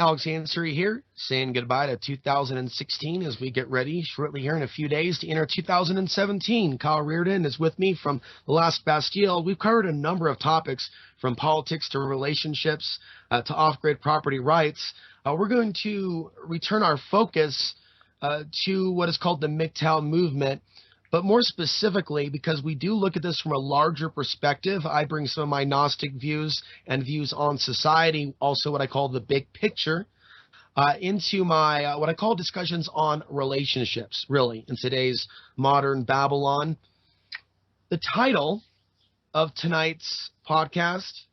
Alex Ansary here, saying goodbye to 2016 as we get ready shortly here in a few days to enter 2017. Kyle Reardon is with me from The Last Bastille. We've covered a number of topics from politics to relationships to off-grid property rights. We're going to return our focus to what is called the MGTOW movement, but more specifically, because we do look at this from a larger perspective, I bring some of my Gnostic views and views on society, also what I call the big picture, into my what I call discussions on relationships, really, in today's modern Babylon. The title of tonight's podcast,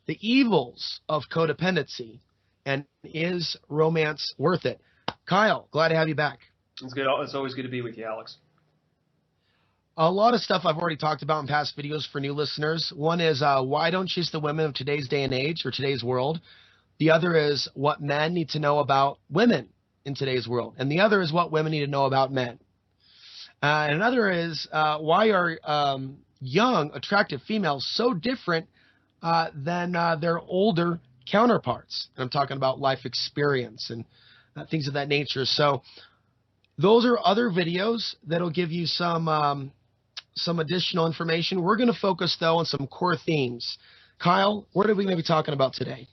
The Evils of Codependency, and Is Romance Worth It? Kyle, glad to have you back. It's good. It's always good to be with you, Alex. A lot of stuff I've already talked about in past videos for new listeners. One is why don't chase the women of today's day and age or today's world. The other is what men need to know about women in today's world. And the other is what women need to know about men. And another is why are young, attractive females so different than their older counterparts? And I'm talking about life experience and things of that nature. So those are other videos that'll give you some additional information. We're going to focus, though, on some core themes. Kyle, what are we going to be talking about today?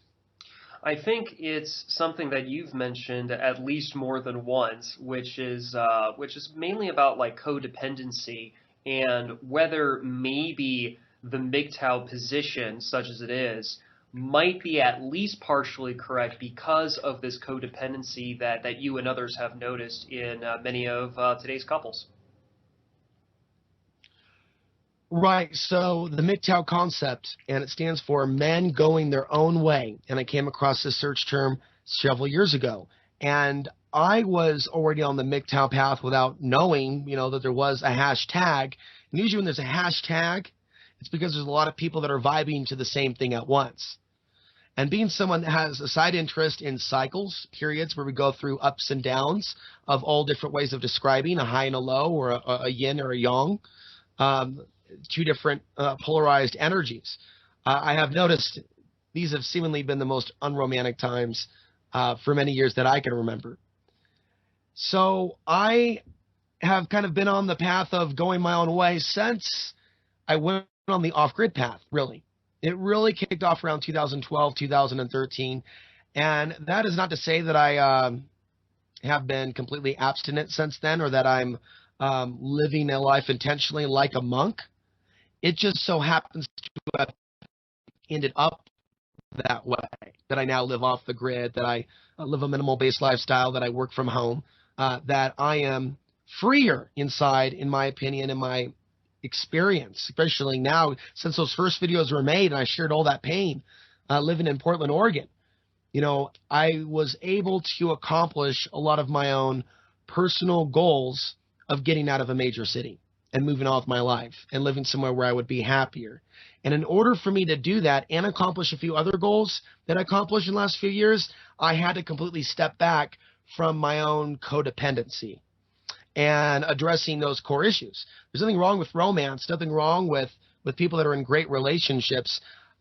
I think it's something that you've mentioned at least more than once, which is mainly about like codependency and whether maybe the MGTOW position, such as it is, might be at least partially correct because of this codependency that you and others have noticed in many of today's couples. Right. So the MGTOW concept, and it stands for men going their own way. And I came across this search term several years ago. And I was already on the MGTOW path without knowing, that there was a hashtag. And usually when there's a hashtag, it's because there's a lot of people that are vibing to the same thing at once. And being someone that has a side interest in cycles, periods where we go through ups and downs of all different ways of describing a high and a low, or a yin or a yang, two different polarized energies. I have noticed these have seemingly been the most unromantic times for many years that I can remember. So I have kind of been on the path of going my own way since I went on the off-grid path, really. It really kicked off around 2012, 2013. And that is not to say that I have been completely abstinent since then, or that I'm living a life intentionally like a monk. It just so happens to have ended up that way, that I now live off the grid, that I live a minimal-based lifestyle, that I work from home, that I am freer inside, in my opinion, in my experience, especially now since those first videos were made and I shared all that pain living in Portland, Oregon. I was able to accomplish a lot of my own personal goals of getting out of a major city and moving on with my life and living somewhere where I would be happier. And in order for me to do that and accomplish a few other goals that I accomplished in the last few years, I had to completely step back from my own codependency and addressing those core issues. There's nothing wrong with romance, nothing wrong with people that are in great relationships,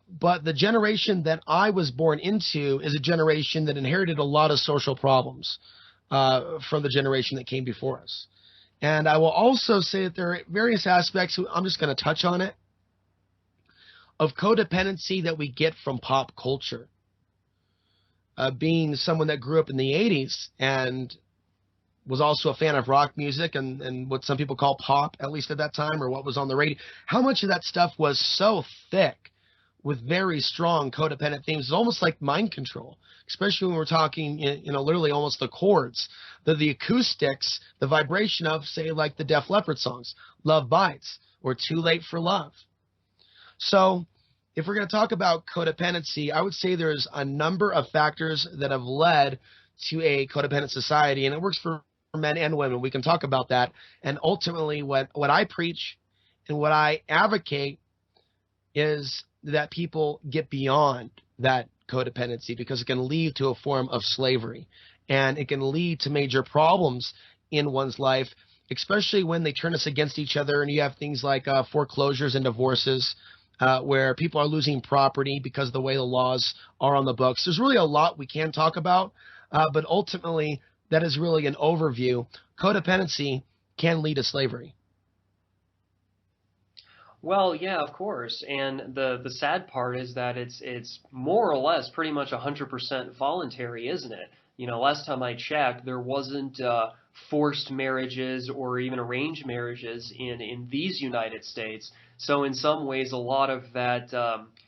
but the generation that I was born into is a generation that inherited a lot of social problems from the generation that came before us. And I will also say that there are various aspects, I'm just going to touch on it, of codependency that we get from pop culture. Being someone that grew up in the 80s and was also a fan of rock music and what some people call pop, at least at that time, or what was on the radio. How much of that stuff was so thick with very strong codependent themes? It's almost like mind control, especially when we're talking, literally almost the chords, the acoustics, the vibration of, say, like the Def Leppard songs, Love Bites, or Too Late for Love. So if we're going to talk about codependency, I would say there's a number of factors that have led to a codependent society, and it works for men and women. We can talk about that. And ultimately, what I preach and what I advocate is that people get beyond that codependency, because it can lead to a form of slavery, and it can lead to major problems in one's life, especially when they turn us against each other and you have things like foreclosures and divorces, where people are losing property because of the way the laws are on the books. There's really a lot we can talk about, but ultimately, that is really an overview. Codependency can lead to slavery. Well, yeah, of course. And the sad part is that it's more or less pretty much 100% voluntary, isn't it? You know, last time I checked, there wasn't forced marriages or even arranged marriages in these United States. So in some ways, a lot of that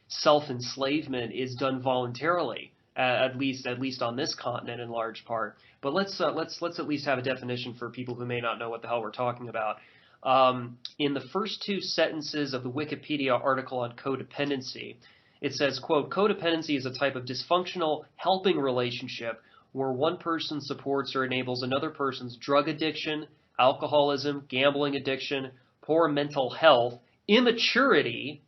self-enslavement is done voluntarily, at least on this continent in large part. But let's at least have a definition for people who may not know what the hell we're talking about. In the first two sentences of the Wikipedia article on codependency, it says, quote, codependency is a type of dysfunctional helping relationship where one person supports or enables another person's drug addiction, alcoholism, gambling addiction, poor mental health, immaturity,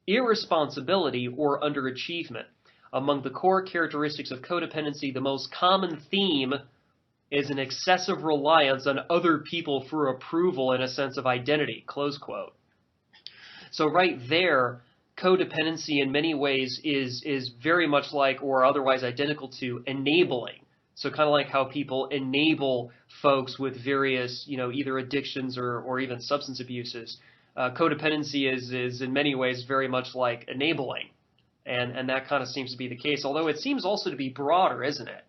irresponsibility, or underachievement. Among the core characteristics of codependency, the most common theme is an excessive reliance on other people for approval and a sense of identity, close quote. So right there, codependency in many ways is very much like or otherwise identical to enabling. So kind of like how people enable folks with various, you know, either addictions or even substance abuses. Codependency is in many ways very much like enabling. And that kind of seems to be the case, although it seems also to be broader, isn't it?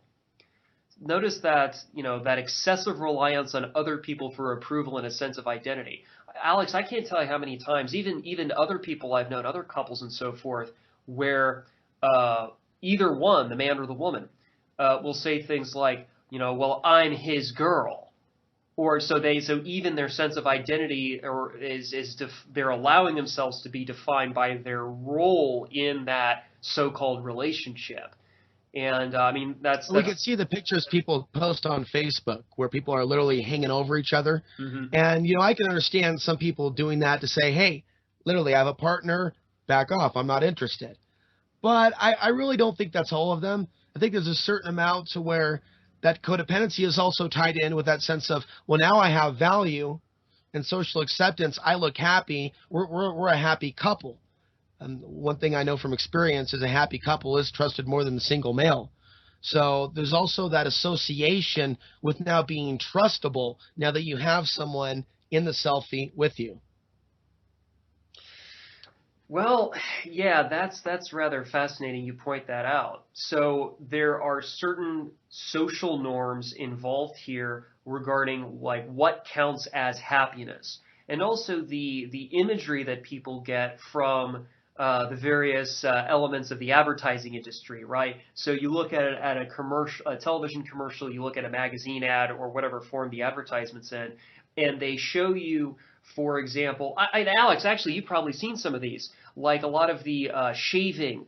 Notice that, you know, that excessive reliance on other people for approval and a sense of identity. Alex, I can't tell you how many times, even other people I've known, other couples and so forth, where either one, the man or the woman, will say things like, you know, well, I'm his girl. Or so even their sense of identity they're allowing themselves to be defined by their role in that so-called relationship. And I mean, We can see the pictures people post on Facebook where people are literally hanging over each other. Mm-hmm. And, you know, I can understand some people doing that to say, hey, literally, I have a partner, back off, I'm not interested. But I really don't think that's all of them. I think there's a certain amount to where that codependency is also tied in with that sense of, well, now I have value and social acceptance. I look happy. We're a happy couple. And one thing I know from experience is a happy couple is trusted more than the single male. So there's also that association with now being trustable now that you have someone in the selfie with you. Well, yeah, that's rather fascinating you point that out. So there are certain social norms involved here regarding like what counts as happiness. And also the imagery that people get from the various elements of the advertising industry, right? So you look at it at a television commercial, you look at a magazine ad or whatever form the advertisement's in, and they show you, for example, Alex, actually, you've probably seen some of these, like a lot of the shaving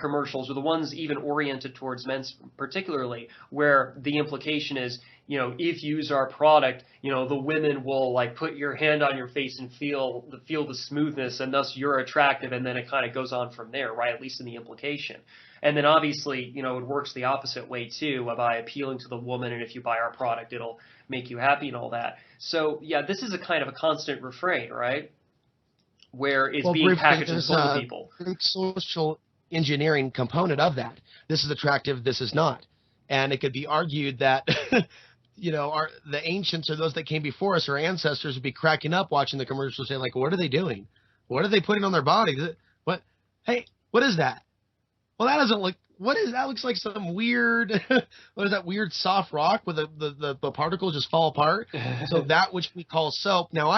commercials, or the ones even oriented towards men particularly, where the implication is, you know, if you use our product, you know, the women will like put your hand on your face and feel the smoothness, and thus you're attractive, and then it kind of goes on from there, right? At least in the implication. And then obviously, you know, it works the opposite way too, by appealing to the woman, and if you buy our product, it'll make you happy and all that. So yeah, this is a kind of a constant refrain, right? Where it's being packaged in front of people. Social engineering component of that. This is attractive, this is not. And it could be argued that, you know, the ancients or those that came before us, our ancestors, would be cracking up watching the commercials saying, like, what are they doing? What are they putting on their bodies? What? Hey, what is that? Well, that doesn't look, what is that? Looks like some weird, what is that weird soft rock where the particles just fall apart? So that which we call soap. Now,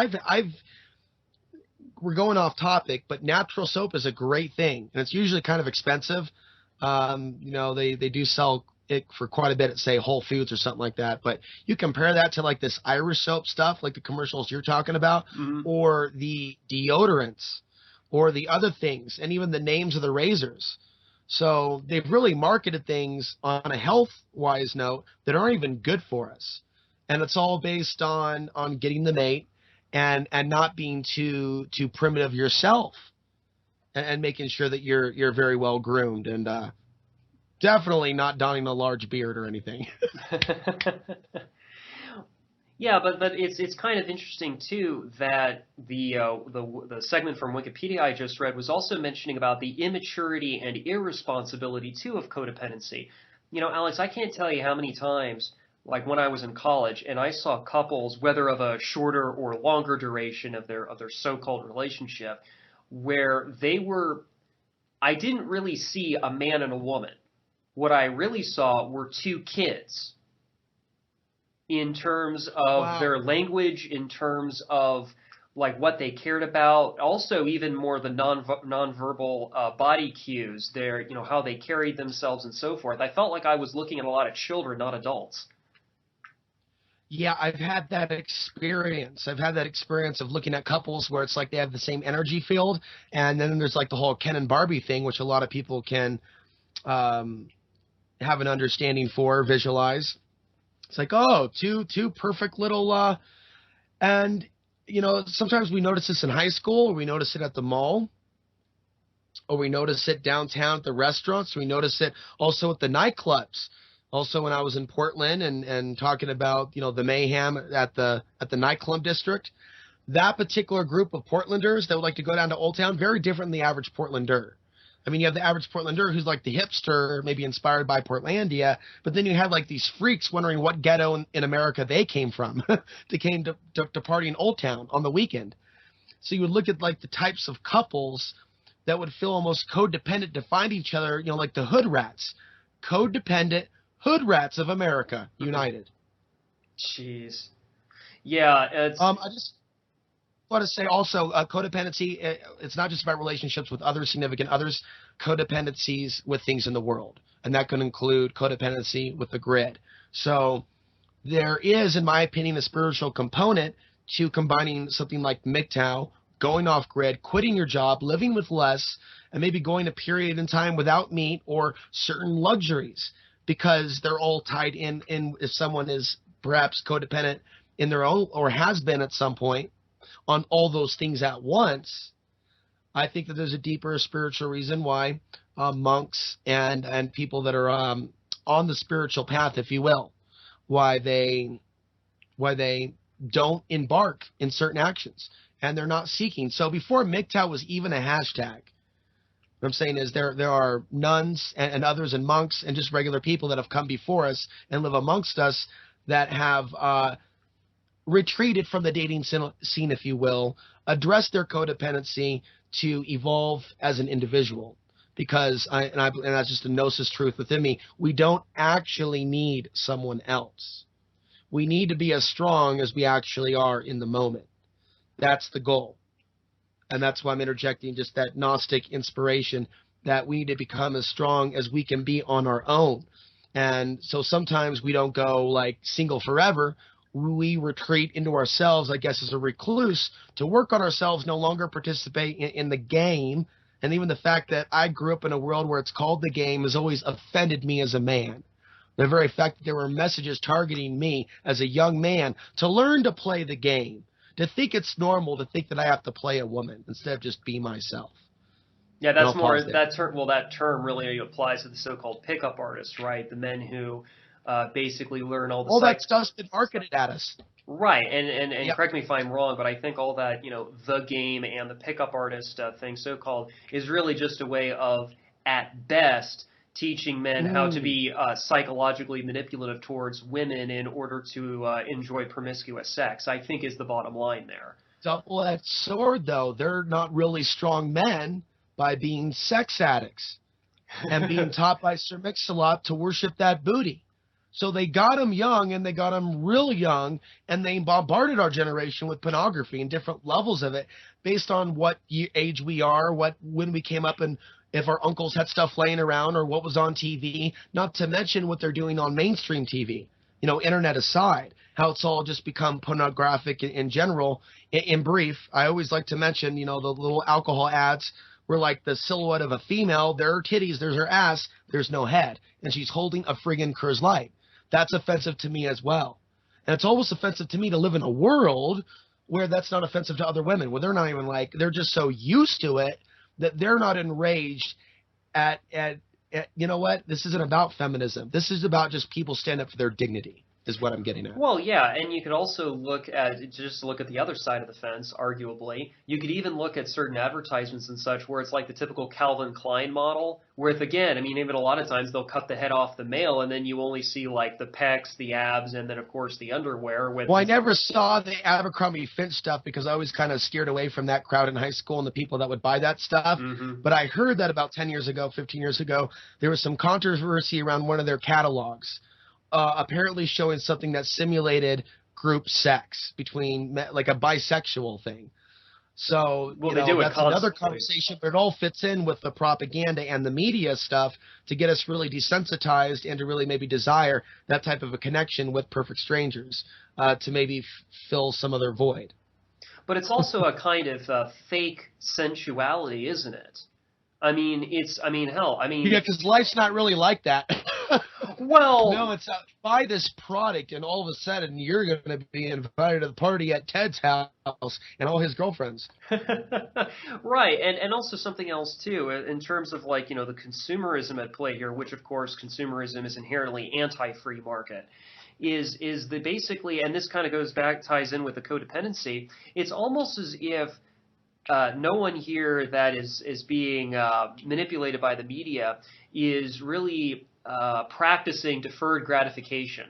we're going off topic, but natural soap is a great thing, and it's usually kind of expensive. You know, they do sell it for quite a bit at, say, Whole Foods or something like that. But you compare that to like this Irish soap stuff, like the commercials you're talking about, Mm-hmm. or the deodorants, or the other things, and even the names of the razors. So they've really marketed things on a health-wise note that aren't even good for us, and it's all based on getting the mate and not being too primitive yourself, and making sure that you're very well groomed, and definitely not donning a large beard or anything. Yeah, but it's kind of interesting too that the segment from Wikipedia I just read was also mentioning about the immaturity and irresponsibility too of codependency. You know, Alex, I can't tell you how many times, like when I was in college, and I saw couples, whether of a shorter or longer duration of their so-called relationship, where they were. I didn't really see a man and a woman. What I really saw were two kids in terms of Wow. their language, in terms of like what they cared about, also even more the nonverbal body cues, their how they carried themselves and so forth. I felt like I was looking at a lot of children, not adults. Yeah, I've had that experience. I've had that experience of looking at couples where it's like they have the same energy field, and then there's like the whole Ken and Barbie thing, which a lot of people can um, have an understanding for, visualize. It's like, oh, two perfect little and sometimes we notice this in high school, or we notice it at the mall, or we notice it downtown at the restaurants. We notice it also at the nightclubs. Also, when I was in Portland and talking about the mayhem at the nightclub district, that particular group of Portlanders that would like to go down to Old Town, very different than the average Portlander. I mean, you have the average Portlander who's like the hipster, maybe inspired by Portlandia, but then you have like these freaks wondering what ghetto in America they came from. They came to party in Old Town on the weekend. So you would look at like the types of couples that would feel almost codependent to find each other, like the hood rats, codependent hood rats of America united. Jeez. Yeah, it's I just want to say also codependency, it's not just about relationships with other significant others, codependencies with things in the world. And that can include codependency with the grid. So there is, in my opinion, a spiritual component to combining something like MGTOW, going off grid, quitting your job, living with less, and maybe going a period in time without meat or certain luxuries, because they're all tied in if someone is perhaps codependent in their own, or has been at some point, on all those things at once. I think that there's a deeper spiritual reason why monks and people that are on the spiritual path, if you will, why they don't embark in certain actions, and they're not seeking. So before MGTOW was even a hashtag, what I'm saying is there are nuns and others and monks and just regular people that have come before us and live amongst us that have retreated from the dating scene, if you will, addressed their codependency to evolve as an individual. Because and that's just a gnosis truth within me. We don't actually need someone else. We need to be as strong as we actually are in the moment. That's the goal. And that's why I'm interjecting just that Gnostic inspiration, that we need to become as strong as we can be on our own. And so sometimes we don't go like single forever. We retreat into ourselves, I guess, as a recluse, to work on ourselves, no longer participate in the game. And even the fact that I grew up in a world where it's called the game has always offended me as a man. The very fact that there were messages targeting me as a young man to learn to play the game, to think it's normal to think that I have to play a woman instead of just be myself. Yeah, And that's I'll more pause there. that term. Well, that term really applies to the so-called pickup artists, right? The men who basically learn all the All psych. that stuff's been marketed at us. Right, and Yep. correct me if I'm wrong, but I think all that the game and the pickup artist thing, so-called, is really just a way of, at best, teaching men how to Mm. be psychologically manipulative towards women in order to enjoy promiscuous sex. I think is the bottom line there. Double-edged sword, though. They're not really strong men by being sex addicts and being taught by Sir Mix-a-Lot to worship that booty. So they got them young, and they got them real young, and they bombarded our generation with pornography and different levels of it based on what age we are, when we came up, and if our uncles had stuff laying around or what was on TV, not to mention what they're doing on mainstream TV. Internet aside, how it's all just become pornographic in general. In brief, I always like to mention, the little alcohol ads were like the silhouette of a female. There are titties, there's her ass, there's no head, and she's holding a friggin' Coors Light. That's offensive to me as well. And it's almost offensive to me to live in a world where that's not offensive to other women, where they're not even they're just so used to it that they're not enraged at you know what? This isn't about feminism. This is about just people stand up for their dignity. is what I'm getting at. Well, yeah, and you could also look at the other side of the fence, arguably. You could even look at certain advertisements and such where it's like the typical Calvin Klein model, where again, I mean, even a lot of times they'll cut the head off the male and then you only see like the pecs, the abs, and then of course the underwear with. Well, I never saw the Abercrombie Fitch stuff because I was kind of steered away from that crowd in high school and the people that would buy that stuff. Mm-hmm. But I heard that about 10 years ago, 15 years ago, there was some controversy around one of their catalogs. Apparently showing something that simulated group sex between like a bisexual thing. So well, they do that's constantly. Another conversation, but it all fits in with the propaganda and the media stuff to get us really desensitized and to really maybe desire that type of a connection with perfect strangers to maybe fill some other void. But it's also a kind of fake sensuality, isn't it? I mean, hell, yeah, because life's not really like that. Well, no, it's buy this product, and all of a sudden you're going to be invited to the party at Ted's house and all his girlfriends. Right, and also something else too, in terms of like the consumerism at play here, which of course consumerism is inherently anti-free market. Is the basically, and this kind of ties in with the codependency. It's almost as if no one here that is being manipulated by the media is really practicing deferred gratification,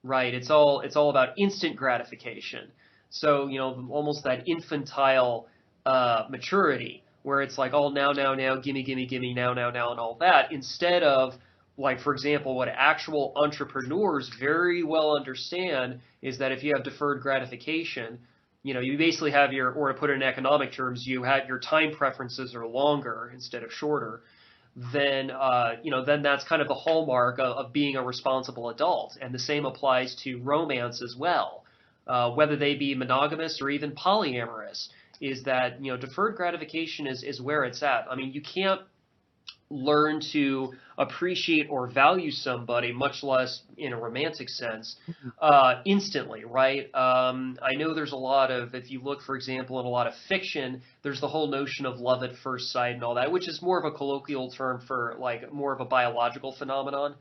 right? It's all about instant gratification. So almost that infantile maturity where it's like all now, gimme, now, and all that, instead of like, for example, what actual entrepreneurs very well understand is that if you have deferred gratification, you basically have or to put it in economic terms, you have your time preferences are longer instead of shorter. Then that's kind of the hallmark of being a responsible adult. And the same applies to romance as well, whether they be monogamous or even polyamorous, is that, deferred gratification is where it's at. I mean, you can't learn to appreciate or value somebody, much less in a romantic sense, instantly, right? I know there's a lot of, if you look, for example, in a lot of fiction, there's the whole notion of love at first sight and all that, which is more of a colloquial term for like more of a biological phenomenon.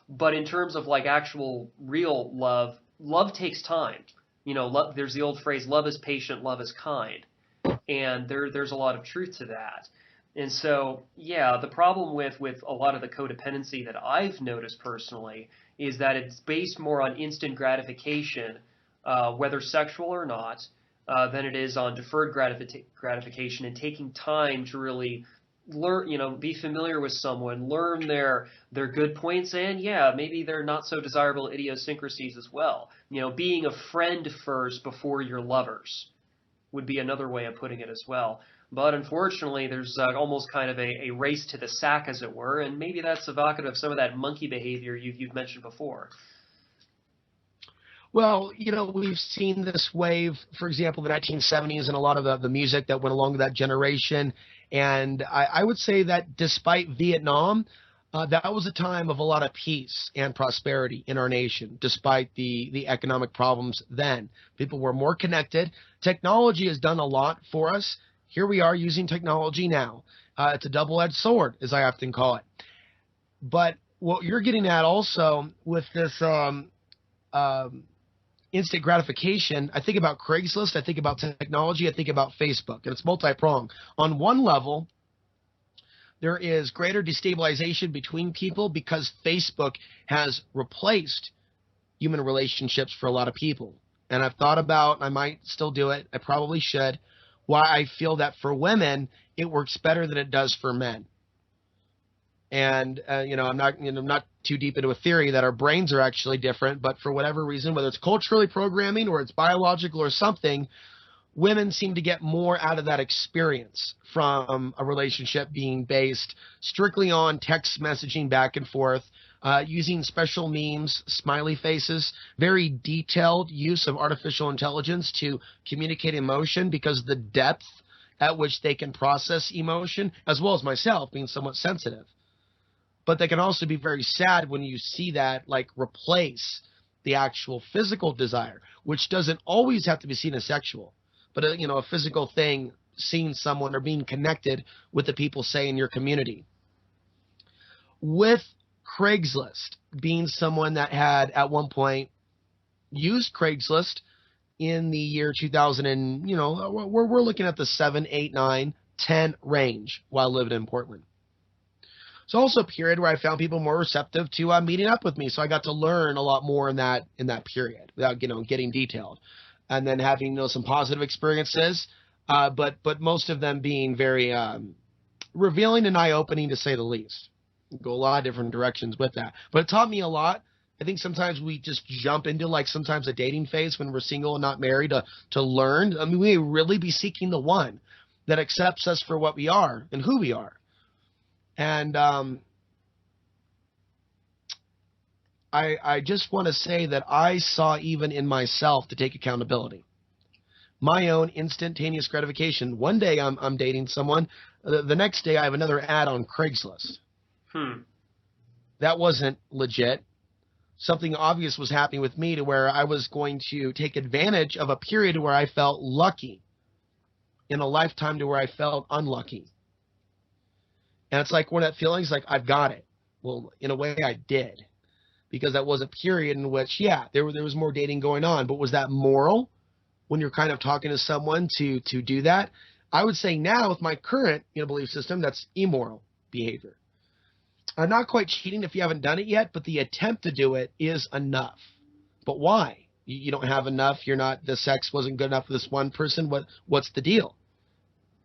But in terms of like actual real love takes time. There's the old phrase, love is patient, love is kind. And there's a lot of truth to that. And so, yeah, the problem with a lot of the codependency that I've noticed personally is that it's based more on instant gratification, whether sexual or not, than it is on deferred gratification and taking time to really learn, be familiar with someone, learn their good points and, yeah, maybe their not so desirable idiosyncrasies as well. Being a friend first before your lovers would be another way of putting it as well. But unfortunately, there's almost kind of a race to the sack, as it were, and maybe that's evocative of some of that monkey behavior you've mentioned before. Well, we've seen this wave, for example, the 1970s and a lot of the music that went along with that generation. And I would say that despite Vietnam, that was a time of a lot of peace and prosperity in our nation, despite the economic problems then. People were more connected. Technology has done a lot for us. Here we are using technology now. It's a double-edged sword, as I often call it. But what you're getting at also with this instant gratification, I think about Craigslist, I think about technology, I think about Facebook, and it's multi-pronged. On one level, there is greater destabilization between people because Facebook has replaced human relationships for a lot of people. And I've thought about, I might still do it, I probably should, why I feel that for women, it works better than it does for men. And, I'm not too deep into a theory that our brains are actually different, but for whatever reason, whether it's culturally programming or it's biological or something, women seem to get more out of that experience from a relationship being based strictly on text messaging back and forth, using special memes, smiley faces, very detailed use of artificial intelligence to communicate emotion because the depth at which they can process emotion, as well as myself being somewhat sensitive. But they can also be very sad when you see that like replace the actual physical desire, which doesn't always have to be seen as sexual, but a physical thing, seeing someone or being connected with the people, say, in your community. With Craigslist being someone that had at one point used Craigslist in the year 2000, and we're looking at the 7, 8, 9, 10 range while living in Portland. It's also a period where I found people more receptive to meeting up with me, so I got to learn a lot more in that period without getting detailed, and then having some positive experiences, but most of them being very revealing and eye-opening, to say the least. Go a lot of different directions with that, but it taught me a lot. I think sometimes we just jump into sometimes a dating phase when we're single and not married to learn. I mean, we may really be seeking the one that accepts us for what we are and who we are. And I just want to say that I saw, even in myself, to take accountability. My own instantaneous gratification. One day I'm dating someone. The next day I have another ad on Craigslist. That wasn't legit. Something obvious was happening with me to where I was going to take advantage of a period where I felt lucky in a lifetime to where I felt unlucky. And it's like one of that feelings like, I've got it. Well, in a way I did, because that was a period in which, there was more dating going on. But was that moral when you're kind of talking to someone to do that? I would say now, with my current belief system, that's immoral behavior. I'm not quite cheating if you haven't done it yet, but the attempt to do it is enough. But why? You don't have enough. The sex wasn't good enough for this one person. What's the deal?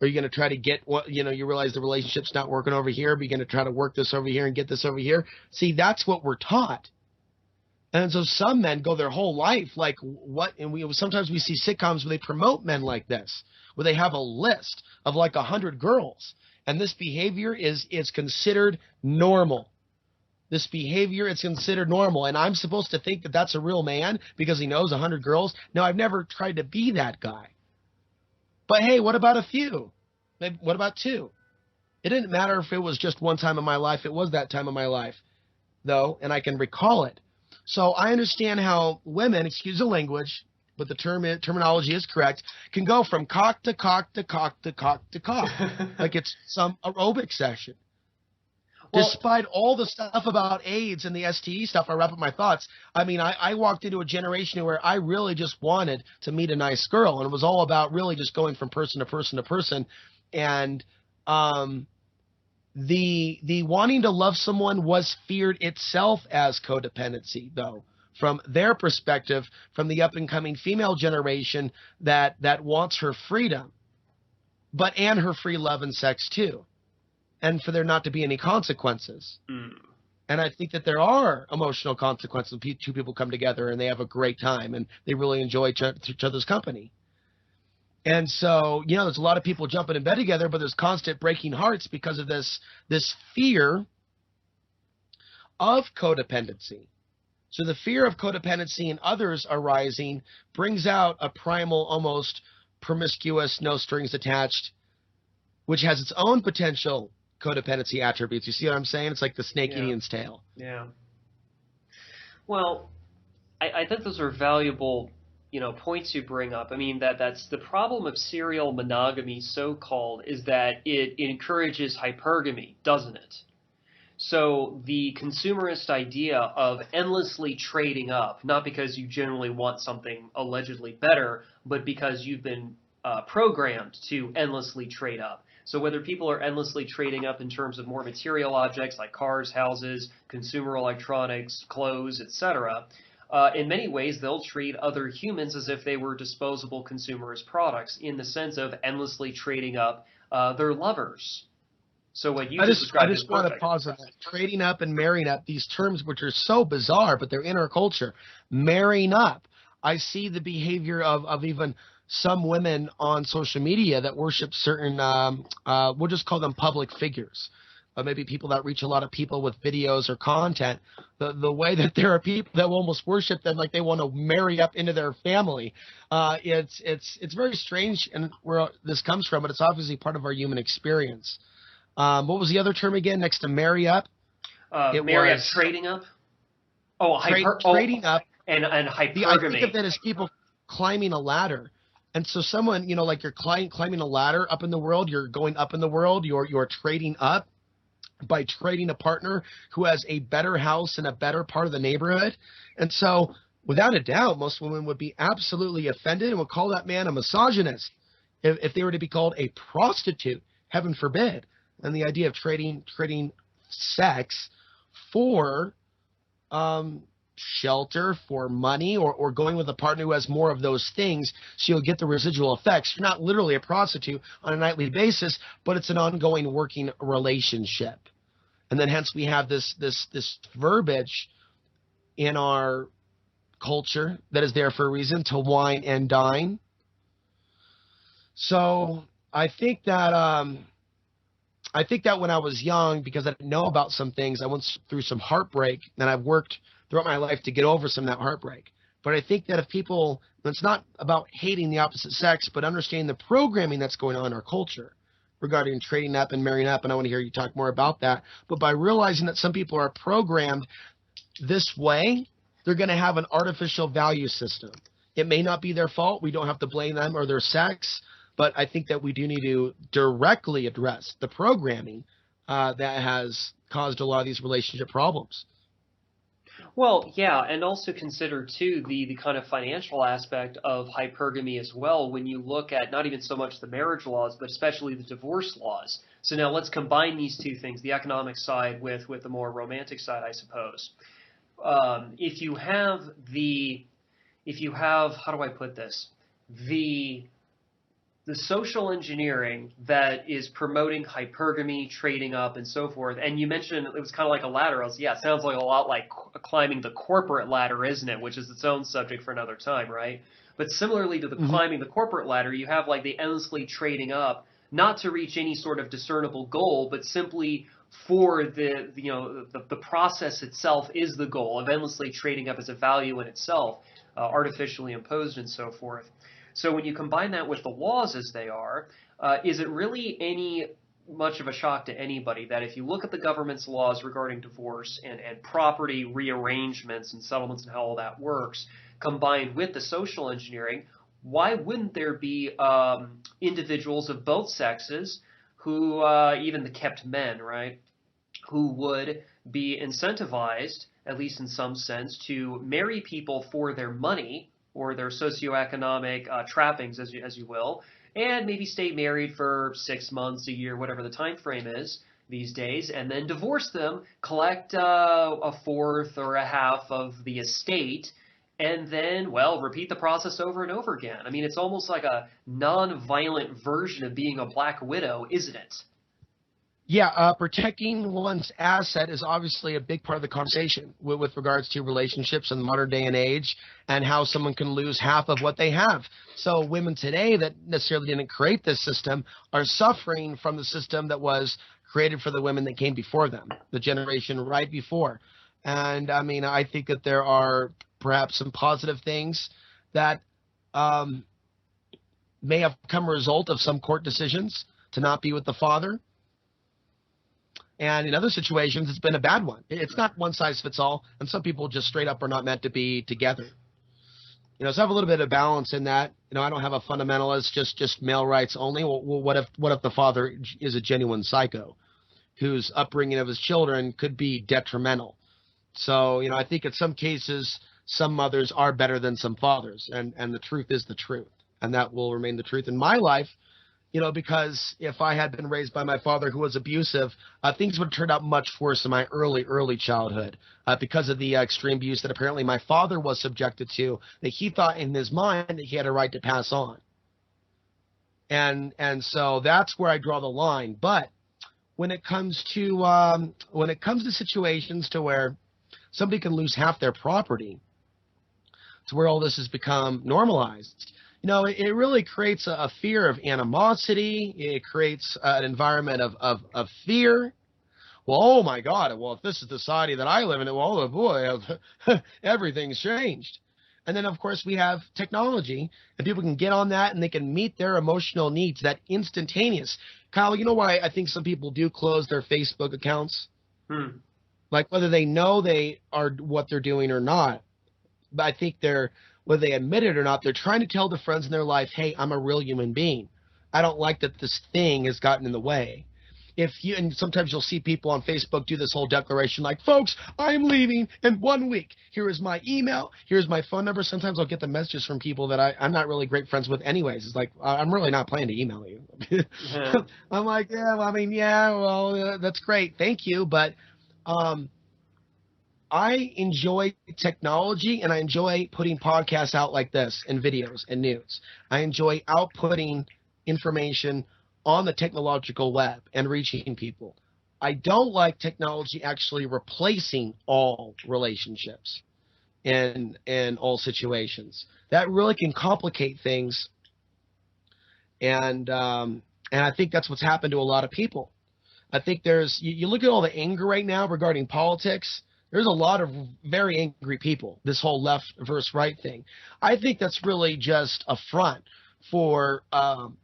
Are you going to try to get you realize the relationship's not working over here, but you're going to try to work this over here and get this over here? See, that's what we're taught. And so some men go their whole life like what? And sometimes we see sitcoms where they promote men like this, where they have a list of 100 girls. And this behavior is considered normal. This behavior is considered normal. And I'm supposed to think that that's a real man because he knows 100 girls? No, I've never tried to be that guy. But hey, what about a few? Maybe, what about 2? It didn't matter if it was just one time in my life. It was that time in my life, though, and I can recall it. So I understand how women, excuse the language, but the terminology is correct, can go from cock to cock to cock to cock to cock, like it's some aerobic session. Well, despite all the stuff about AIDS and the STE stuff, I wrap up my thoughts. I mean, I walked into a generation where I really just wanted to meet a nice girl, and it was all about really just going from person to person to person. And the wanting to love someone was feared itself as codependency, though, from their perspective, from the up-and-coming female generation that wants her freedom, and her free love and sex too, and for there not to be any consequences. And I think that there are emotional consequences when two people come together and they have a great time and they really enjoy each other's company. And so, there's a lot of people jumping in bed together, but there's constant breaking hearts because of this fear of codependency. So the fear of codependency in others arising brings out a primal, almost promiscuous, no strings attached, which has its own potential codependency attributes. You see what I'm saying? It's like the snake eating its tail. Yeah. Well, I think those are valuable, points you bring up. I mean, that's the problem of serial monogamy, so-called, is that it encourages hypergamy, doesn't it? So the consumerist idea of endlessly trading up, not because you generally want something allegedly better, but because you've been programmed to endlessly trade up. So whether people are endlessly trading up in terms of more material objects like cars, houses, consumer electronics, clothes, etc., in many ways they'll treat other humans as if they were disposable consumerist products, in the sense of endlessly trading up their lovers. So what you described is perfect. I just want to pause on that. Trading up and marrying up, these terms which are so bizarre, but they're in our culture. Marrying up. I see the behavior of even some women on social media that worship certain, we'll just call them public figures. Maybe people that reach a lot of people with videos or content. The way that there are people that will almost worship them like they want to marry up into their family. It's very strange, and where this comes from, but it's obviously part of our human experience. What was the other term again next to marry up? Marry up, trading up? Oh, trading up. And hypergamy. I think of that as people climbing a ladder. And so someone, like you're climbing a ladder up in the world, you're going up in the world, you're trading up by trading a partner who has a better house in a better part of the neighborhood. And so Without a doubt, most women would be absolutely offended and would call that man a misogynist if they were to be called a prostitute, heaven forbid. And the idea of trading sex for shelter, for money, or going with a partner who has more of those things, so you'll get the residual effects. You're not literally a prostitute on a nightly basis, but it's an ongoing working relationship. And then hence we have this verbiage in our culture that is there for a reason, to wine and dine. So I think that when I was young, because I didn't know about some things, I went through some heartbreak, and I've worked throughout my life to get over some of that heartbreak. But I think that if people, it's not about hating the opposite sex, but understanding the programming that's going on in our culture regarding trading up and marrying up, and I want to hear you talk more about that. But by realizing that some people are programmed this way, they're going to have an artificial value system. It may not be their fault. We don't have to blame them or their sex, but I think that we do need to directly address the programming that has caused a lot of these relationship problems. Well, yeah, and also consider too the kind of financial aspect of hypergamy as well when you look at not even so much the marriage laws, but especially the divorce laws. So now let's combine these two things, the economic side with the more romantic side, I suppose. If you have how do I put this? The social engineering that is promoting hypergamy, trading up, and so forth. And you mentioned it was kind of like a ladder. Yeah, it sounds like a lot like climbing the corporate ladder, isn't it? Which is its own subject for another time, right? But similarly to the climbing the corporate ladder, you have like the endlessly trading up, not to reach any sort of discernible goal, but simply for the process itself is the goal of endlessly trading up as a value in itself, artificially imposed and so forth. So when you combine that with the laws as they are, is it really any much of a shock to anybody that if you look at the government's laws regarding divorce and property rearrangements and settlements and how all that works, combined with the social engineering, why wouldn't there be individuals of both sexes who, even the kept men, right, who would be incentivized, at least in some sense, to marry people for their money or their socioeconomic trappings, as you will, and maybe stay married for 6 months, a year, whatever the time frame is these days, and then divorce them, collect a fourth or a half of the estate, and then, well, repeat the process over and over again. I mean, it's almost like a non-violent version of being a black widow, isn't it? Yeah, protecting one's asset is obviously a big part of the conversation with regards to relationships in the modern day and age, and how someone can lose half of what they have. So women today that necessarily didn't create this system are suffering from the system that was created for the women that came before them, the generation right before. And I mean, I think that there are perhaps some positive things that may have come a result of some court decisions to not be with the father. And in other situations, it's been a bad one. It's not one size fits all. And some people just straight up are not meant to be together. So I have a little bit of balance in that. I don't have a fundamentalist, just male rights only. Well, what if the father is a genuine psycho whose upbringing of his children could be detrimental? So, I think in some cases, some mothers are better than some fathers. And the truth is the truth. And that will remain the truth in my life. Because if I had been raised by my father who was abusive, things would have turned out much worse in my early childhood because of the extreme abuse that apparently my father was subjected to, that he thought in his mind that he had a right to pass on. And so that's where I draw the line. But when it comes to situations to where somebody can lose half their property, to where all this has become normalized, it really creates a fear of animosity. It creates an environment of fear. Well, oh my God. Well, if this is the society that I live in, well, oh boy, everything's changed. And then, of course, we have technology, and people can get on that, and they can meet their emotional needs, that instantaneous. Kyle, you know why I think some people do close their Facebook accounts? Like whether they know they are what they're doing or not. But I think whether they admit it or not, they're trying to tell the friends in their life, hey, I'm a real human being. I don't like that this thing has gotten in the way. and sometimes you'll see people on Facebook do this whole declaration like, folks, I'm leaving in 1 week. Here is my email. Here's my phone number. Sometimes I'll get the messages from people that I'm not really great friends with anyways. It's like, I'm really not planning to email you. Yeah. I'm like, yeah, well, I mean, yeah, well, that's great. Thank you. But I enjoy technology, and I enjoy putting podcasts out like this and videos and news. I enjoy outputting information on the technological web and reaching people. I don't like technology actually replacing all relationships in all situations. That really can complicate things, and I think that's what's happened to a lot of people. I think you look at all the anger right now regarding politics. There's a lot of very angry people, this whole left versus right thing. I think that's really just a front for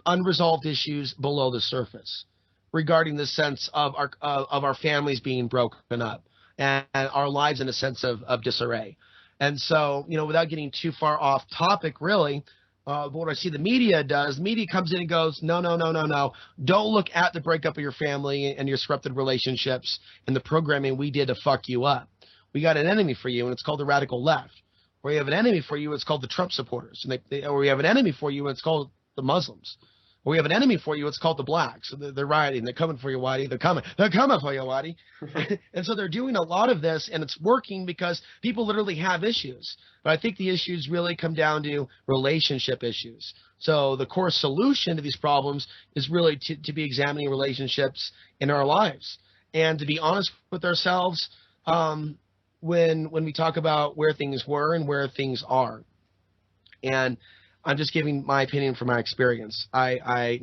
unresolved issues below the surface regarding the sense of our families being broken up and our lives in a sense of disarray. And so, without getting too far off topic, really, what I see the media does, the media comes in and goes, no, no, no, no, no. Don't look at the breakup of your family and your disrupted relationships and the programming we did to fuck you up. We got an enemy for you, and it's called the radical left. Or you have an enemy for you, it's called the Trump supporters. Or we have an enemy for you, and it's called the Muslims. Or we have an enemy for you, it's called the blacks. So they're rioting. They're coming for you, Waddy. They're coming for you, Waddy. And so they're doing a lot of this, and it's working because people literally have issues. But I think the issues really come down to relationship issues. So the core solution to these problems is really to be examining relationships in our lives and to be honest with ourselves when we talk about where things were and where things are. And I'm just giving my opinion from my experience. I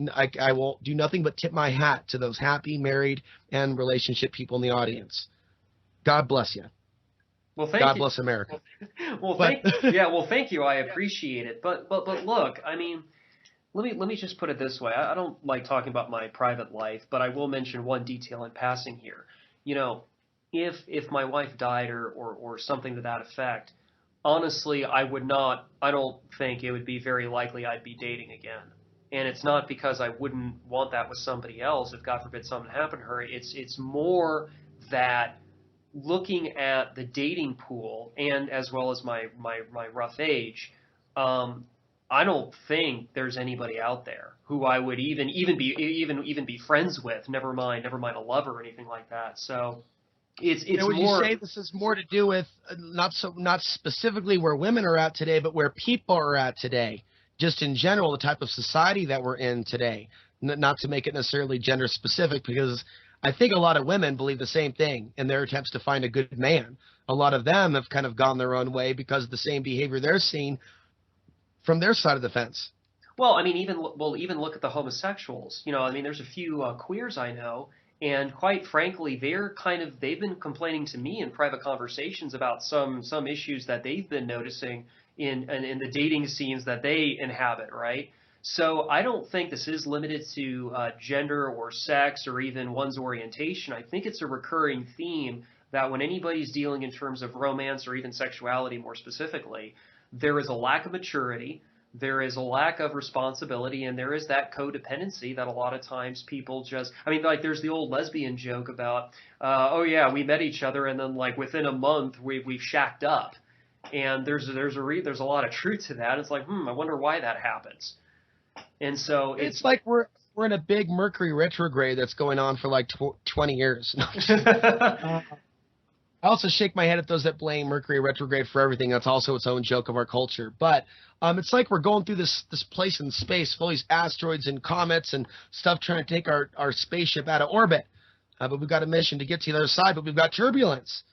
will do nothing but tip my hat to those happy, married, and relationship people in the audience. God bless you. Well, thank God you. bless America. Well, thank you. I appreciate it. But look, I mean, let me just put it this way. I don't like talking about my private life, but I will mention one detail in passing here. If my wife died or something to that effect, honestly, I don't think it would be very likely I'd be dating again. And it's not because I wouldn't want that with somebody else if God forbid something happened to her. It's more that looking at the dating pool and as well as my rough age, I don't think there's anybody out there who I would even be friends with. Never mind a lover or anything like that. So it's would more. you say this is more to do with not specifically where women are at today, but where people are at today, just in general, the type of society that we're in today? Not to make it necessarily gender specific, because I think a lot of women believe the same thing in their attempts to find a good man. A lot of them have kind of gone their own way because of the same behavior they're seeing from their side of the fence. Well, I mean, even look at the homosexuals. I mean, there's a few queers I know. And quite frankly, they've been complaining to me in private conversations about some issues that they've been noticing in the dating scenes that they inhabit, right? So I don't think this is limited to gender or sex or even one's orientation. I think it's a recurring theme that when anybody's dealing in terms of romance or even sexuality more specifically, there is a lack of maturity. There is a lack of responsibility, and there is that codependency that a lot of times people like there's the old lesbian joke about, oh yeah, we met each other and then like within a month we've shacked up, and there's a lot of truth to that. It's like, I wonder why that happens. And so it's like we're in a big Mercury retrograde that's going on for like 20 years. I also shake my head at those that blame Mercury retrograde for everything. That's also its own joke of our culture. But it's like we're going through this place in space full of these asteroids and comets and stuff trying to take our spaceship out of orbit. But we've got a mission to get to the other side, but we've got turbulence.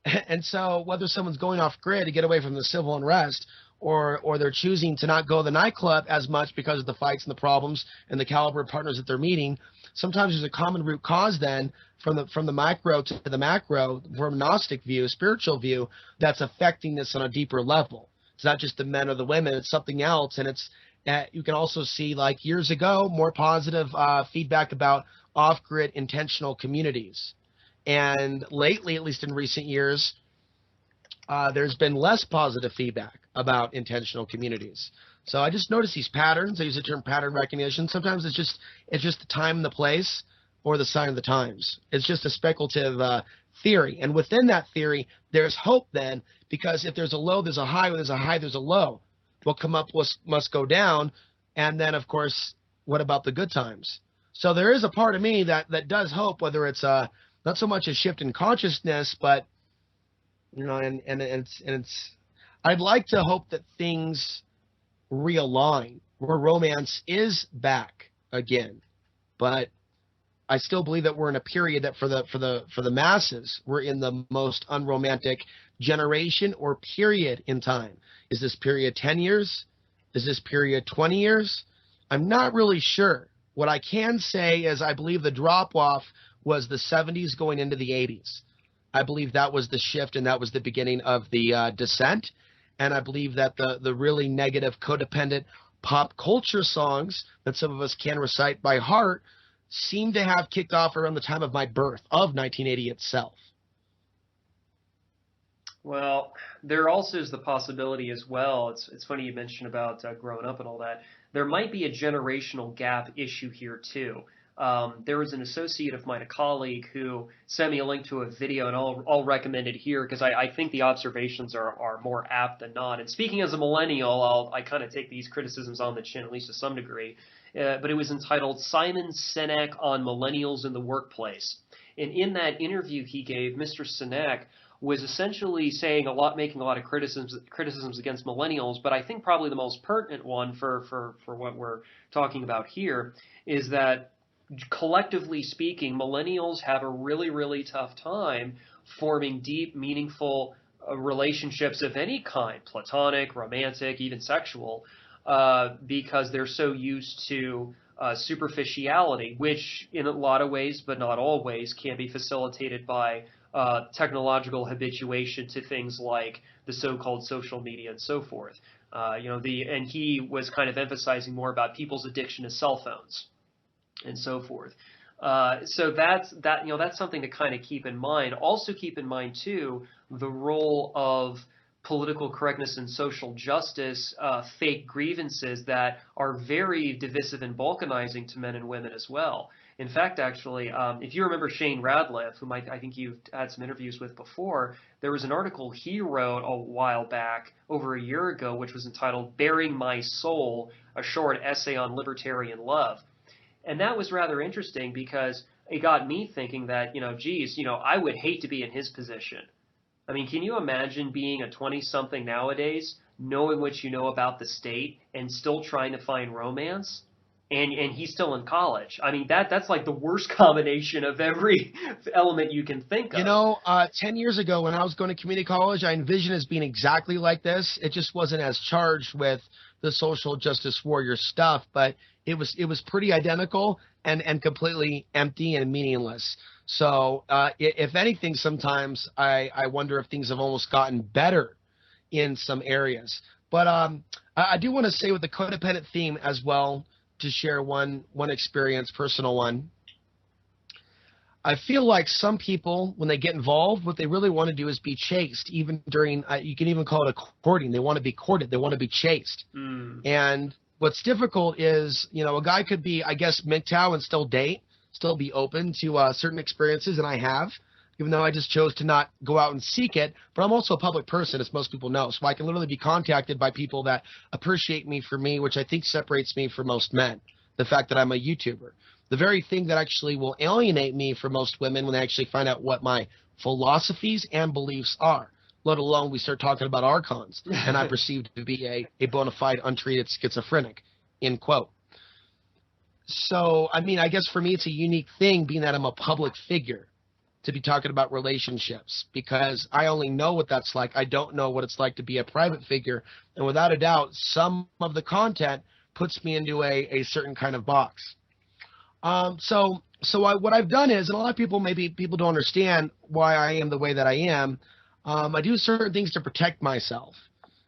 And so whether someone's going off grid to get away from the civil unrest or they're choosing to not go to the nightclub as much because of the fights and the problems and the caliber of partners that they're meeting, sometimes there's a common root cause then from the micro to the macro, from a Gnostic view, a spiritual view, that's affecting this on a deeper level. It's not just the men or the women, it's something else. And it's you can also see, like years ago, more positive feedback about off-grid intentional communities. And lately, at least in recent years, there's been less positive feedback about intentional communities. So I just notice these patterns. I use the term pattern recognition. Sometimes it's just the time and the place. or the sign of the times. It's just a speculative theory. And within that theory, there's hope then, because if there's a low, there's a high. When there's a high, there's a low. What come up must go down. And then, of course, what about the good times? So there is a part of me that does hope, whether it's not so much a shift in consciousness, but, you know, and it's I'd like to hope that things realign, where romance is back again. But I still believe that we're in a period that for the masses, we're in the most unromantic generation or period in time. Is this period 10 years? Is this period 20 years? I'm not really sure. What I can say is I believe the drop-off was the 70s going into the 80s. I believe that was the shift, and that was the beginning of the descent. And I believe that the really negative, codependent pop culture songs that some of us can recite by heart seem to have kicked off around the time of my birth, of 1980 itself. Well, there also is the possibility as well. It's funny you mentioned about growing up and all that. There might be a generational gap issue here too. There was an associate of mine, a colleague, who sent me a link to a video, and I'll recommend it here because I think the observations are more apt than not. And speaking as a millennial, I kind of take these criticisms on the chin, at least to some degree. But it was entitled Simon Sinek on Millennials in the Workplace. And in that interview he gave, Mr. Sinek was essentially making a lot of criticisms against millennials, but I think probably the most pertinent one for what we're talking about here is that, collectively speaking, millennials have a really, really tough time forming deep, meaningful relationships of any kind, platonic, romantic, even sexual, because they're so used to superficiality, which in a lot of ways, but not all ways, can be facilitated by technological habituation to things like the so-called social media and so forth. And he was kind of emphasizing more about people's addiction to cell phones and so forth. So that's something to kind of keep in mind. Also keep in mind too the role of political correctness and social justice, fake grievances that are very divisive and balkanizing to men and women as well. In fact, actually, if you remember Shane Radliff, whom I think you've had some interviews with before, there was an article he wrote a while back, over a year ago, which was entitled Bearing My Soul, a short essay on libertarian love. And that was rather interesting because it got me thinking that, I would hate to be in his position. I mean, can you imagine being a 20-something nowadays, knowing what you know about the state and still trying to find romance? And he's still in college. I mean, that's like the worst combination of every element you can think of. 10 years ago when I was going to community college, I envisioned it as being exactly like this. It just wasn't as charged with the social justice warrior stuff, but it was pretty identical and completely empty and meaningless. So if anything, sometimes I wonder if things have almost gotten better in some areas. But I do want to say with the codependent theme as well, to share one experience, personal one. I feel like some people, when they get involved, what they really want to do is be chased, even during, you can even call it a courting. They want to be courted. They want to be chased. And what's difficult is, a guy could be, I guess, MGTOW and still date, still be open to certain experiences, and I have, even though I just chose to not go out and seek it. But I'm also a public person, as most people know, so I can literally be contacted by people that appreciate me for me, which I think separates me from most men, the fact that I'm a YouTuber. The very thing that actually will alienate me from most women when they actually find out what my philosophies and beliefs are, let alone we start talking about archons, and I perceive to be a bona fide untreated schizophrenic, end quote. So, I mean, I guess for me it's a unique thing being that I'm a public figure to be talking about relationships, because I only know what that's like. I don't know what it's like to be a private figure. And without a doubt, some of the content puts me into a certain kind of box. What I've done is, and a lot of people don't understand why I am the way that I am. I do certain things to protect myself.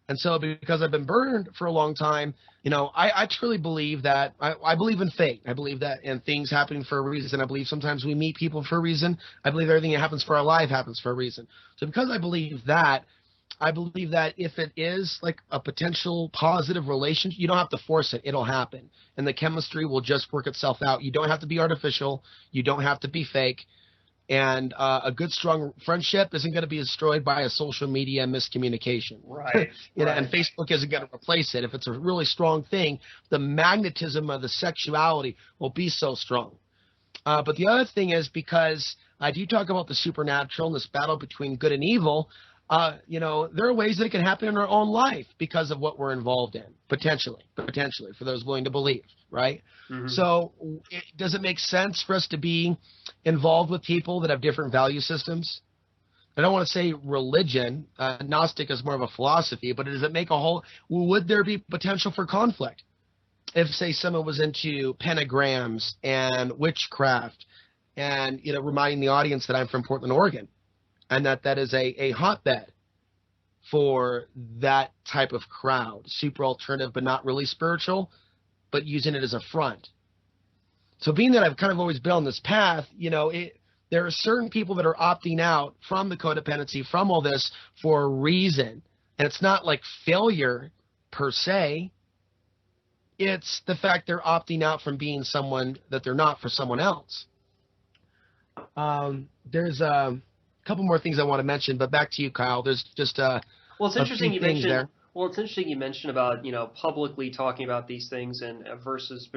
And so because I've been burned for a long time, I truly believe that I believe in fate. I believe that in things happening for a reason. I believe sometimes we meet people for a reason. I believe everything that happens for our life happens for a reason. So because I believe that, I believe that if it is like a potential positive relationship, you don't have to force it. It'll happen. And the chemistry will just work itself out. You don't have to be artificial. You don't have to be fake. And a good, strong friendship isn't going to be destroyed by a social media miscommunication. Right, And right. Facebook isn't going to replace it. If it's a really strong thing, the magnetism of the sexuality will be so strong. But the other thing is, because I do talk about the supernatural and this battle between good and evil, there are ways that it can happen in our own life because of what we're involved in, potentially, for those willing to believe, right? Hmm. So does it make sense for us to be involved with people that have different value systems? I don't want to say religion. Gnostic is more of a philosophy, but does it make a whole, would there be potential for conflict? If, say, someone was into pentagrams and witchcraft and, reminding the audience that I'm from Portland, Oregon, and that is a hotbed for that type of crowd, super alternative but not really spiritual, but using it as a front. So being that I've kind of always been on this path, there are certain people that are opting out from the codependency, from all this for a reason. And it's not like failure per se. It's the fact they're opting out from being someone that they're not for someone else. There's a couple more things I want to mention, but back to you, Kyle. There's just Well, it's a interesting few you things mentioned. there. Well, it's interesting you mentioned about publicly talking about these things and versus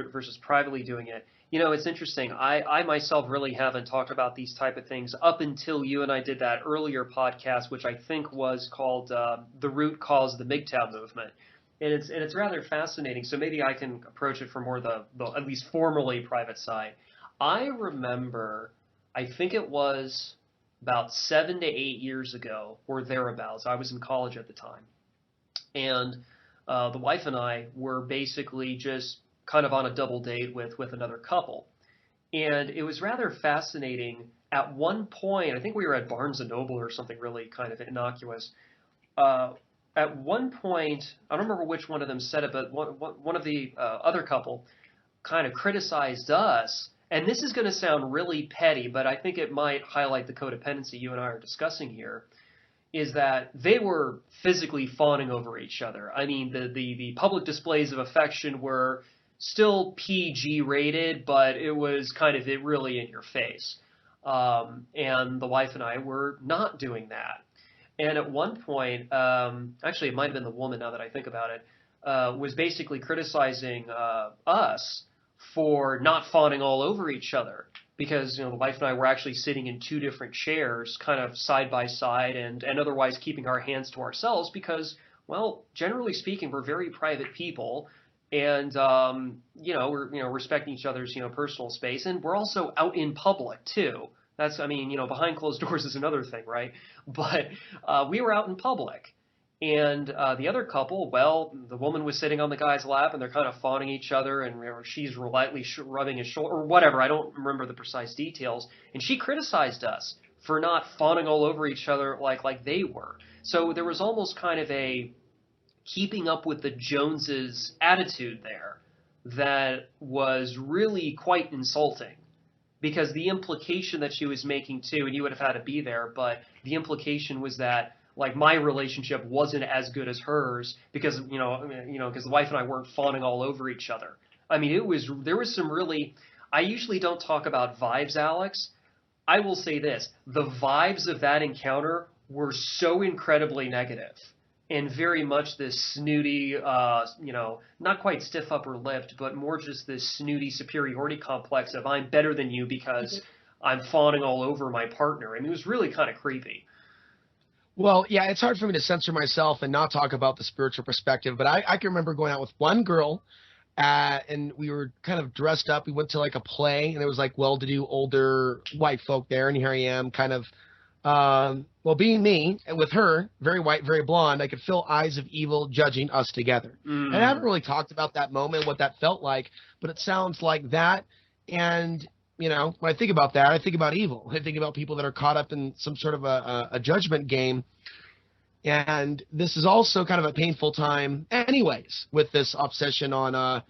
privately doing it. It's interesting. I myself really haven't talked about these type of things up until you and I did that earlier podcast, which I think was called "The Root Cause of the MGTOW Movement." And it's rather fascinating. So maybe I can approach it from more the at least formally private side. I remember, I think it was about 7 to 8 years ago or thereabouts. I was in college at the time, and the wife and I were basically just kind of on a double date with another couple, and it was rather fascinating. At one point, I think we were at Barnes and Noble or something really kind of innocuous. Uh, at one point, I don't remember which one of them said it, but one of the other couple kind of criticized us. And this is going to sound really petty, but I think it might highlight the codependency you and I are discussing here, is that they were physically fawning over each other. I mean, the public displays of affection were still PG rated, but it was kind of really in your face. And the wife and I were not doing that. And at one point, actually, it might have been the woman, now that I think about it, was basically criticizing us for not fawning all over each other, because the wife and I were actually sitting in two different chairs, kind of side by side, and otherwise keeping our hands to ourselves because, well, generally speaking, we're very private people, and we're respecting each other's personal space, and we're also out in public too. That's, I mean, behind closed doors is another thing, right? But we were out in public. And the other couple, well, the woman was sitting on the guy's lap, and they're kind of fawning each other, and she's lightly rubbing his shoulder, or whatever. I don't remember the precise details. And she criticized us for not fawning all over each other like they were. So there was almost kind of a keeping up with the Joneses attitude there that was really quite insulting. Because the implication that she was making too, and you would have had to be there, but the implication was that like my relationship wasn't as good as hers because because the wife and I weren't fawning all over each other. I mean, there was some really. I usually don't talk about vibes, Alex. I will say this: the vibes of that encounter were so incredibly negative. And very much this snooty, not quite stiff upper lipped, but more just this snooty superiority complex of I'm better than you because I'm fawning all over my partner. I mean, it was really kind of creepy. Well, yeah, it's hard for me to censor myself and not talk about the spiritual perspective, but I can remember going out with one girl, and we were kind of dressed up. We went to like a play, and there was like well-to-do older white folk there, and here I am kind of being me, and with her, very white, very blonde, I could feel eyes of evil judging us together. And I haven't really talked about that moment, what that felt like, but it sounds like that. And, when I think about that, I think about evil. I think about people that are caught up in some sort of a judgment game. And this is also kind of a painful time anyways, with this obsession on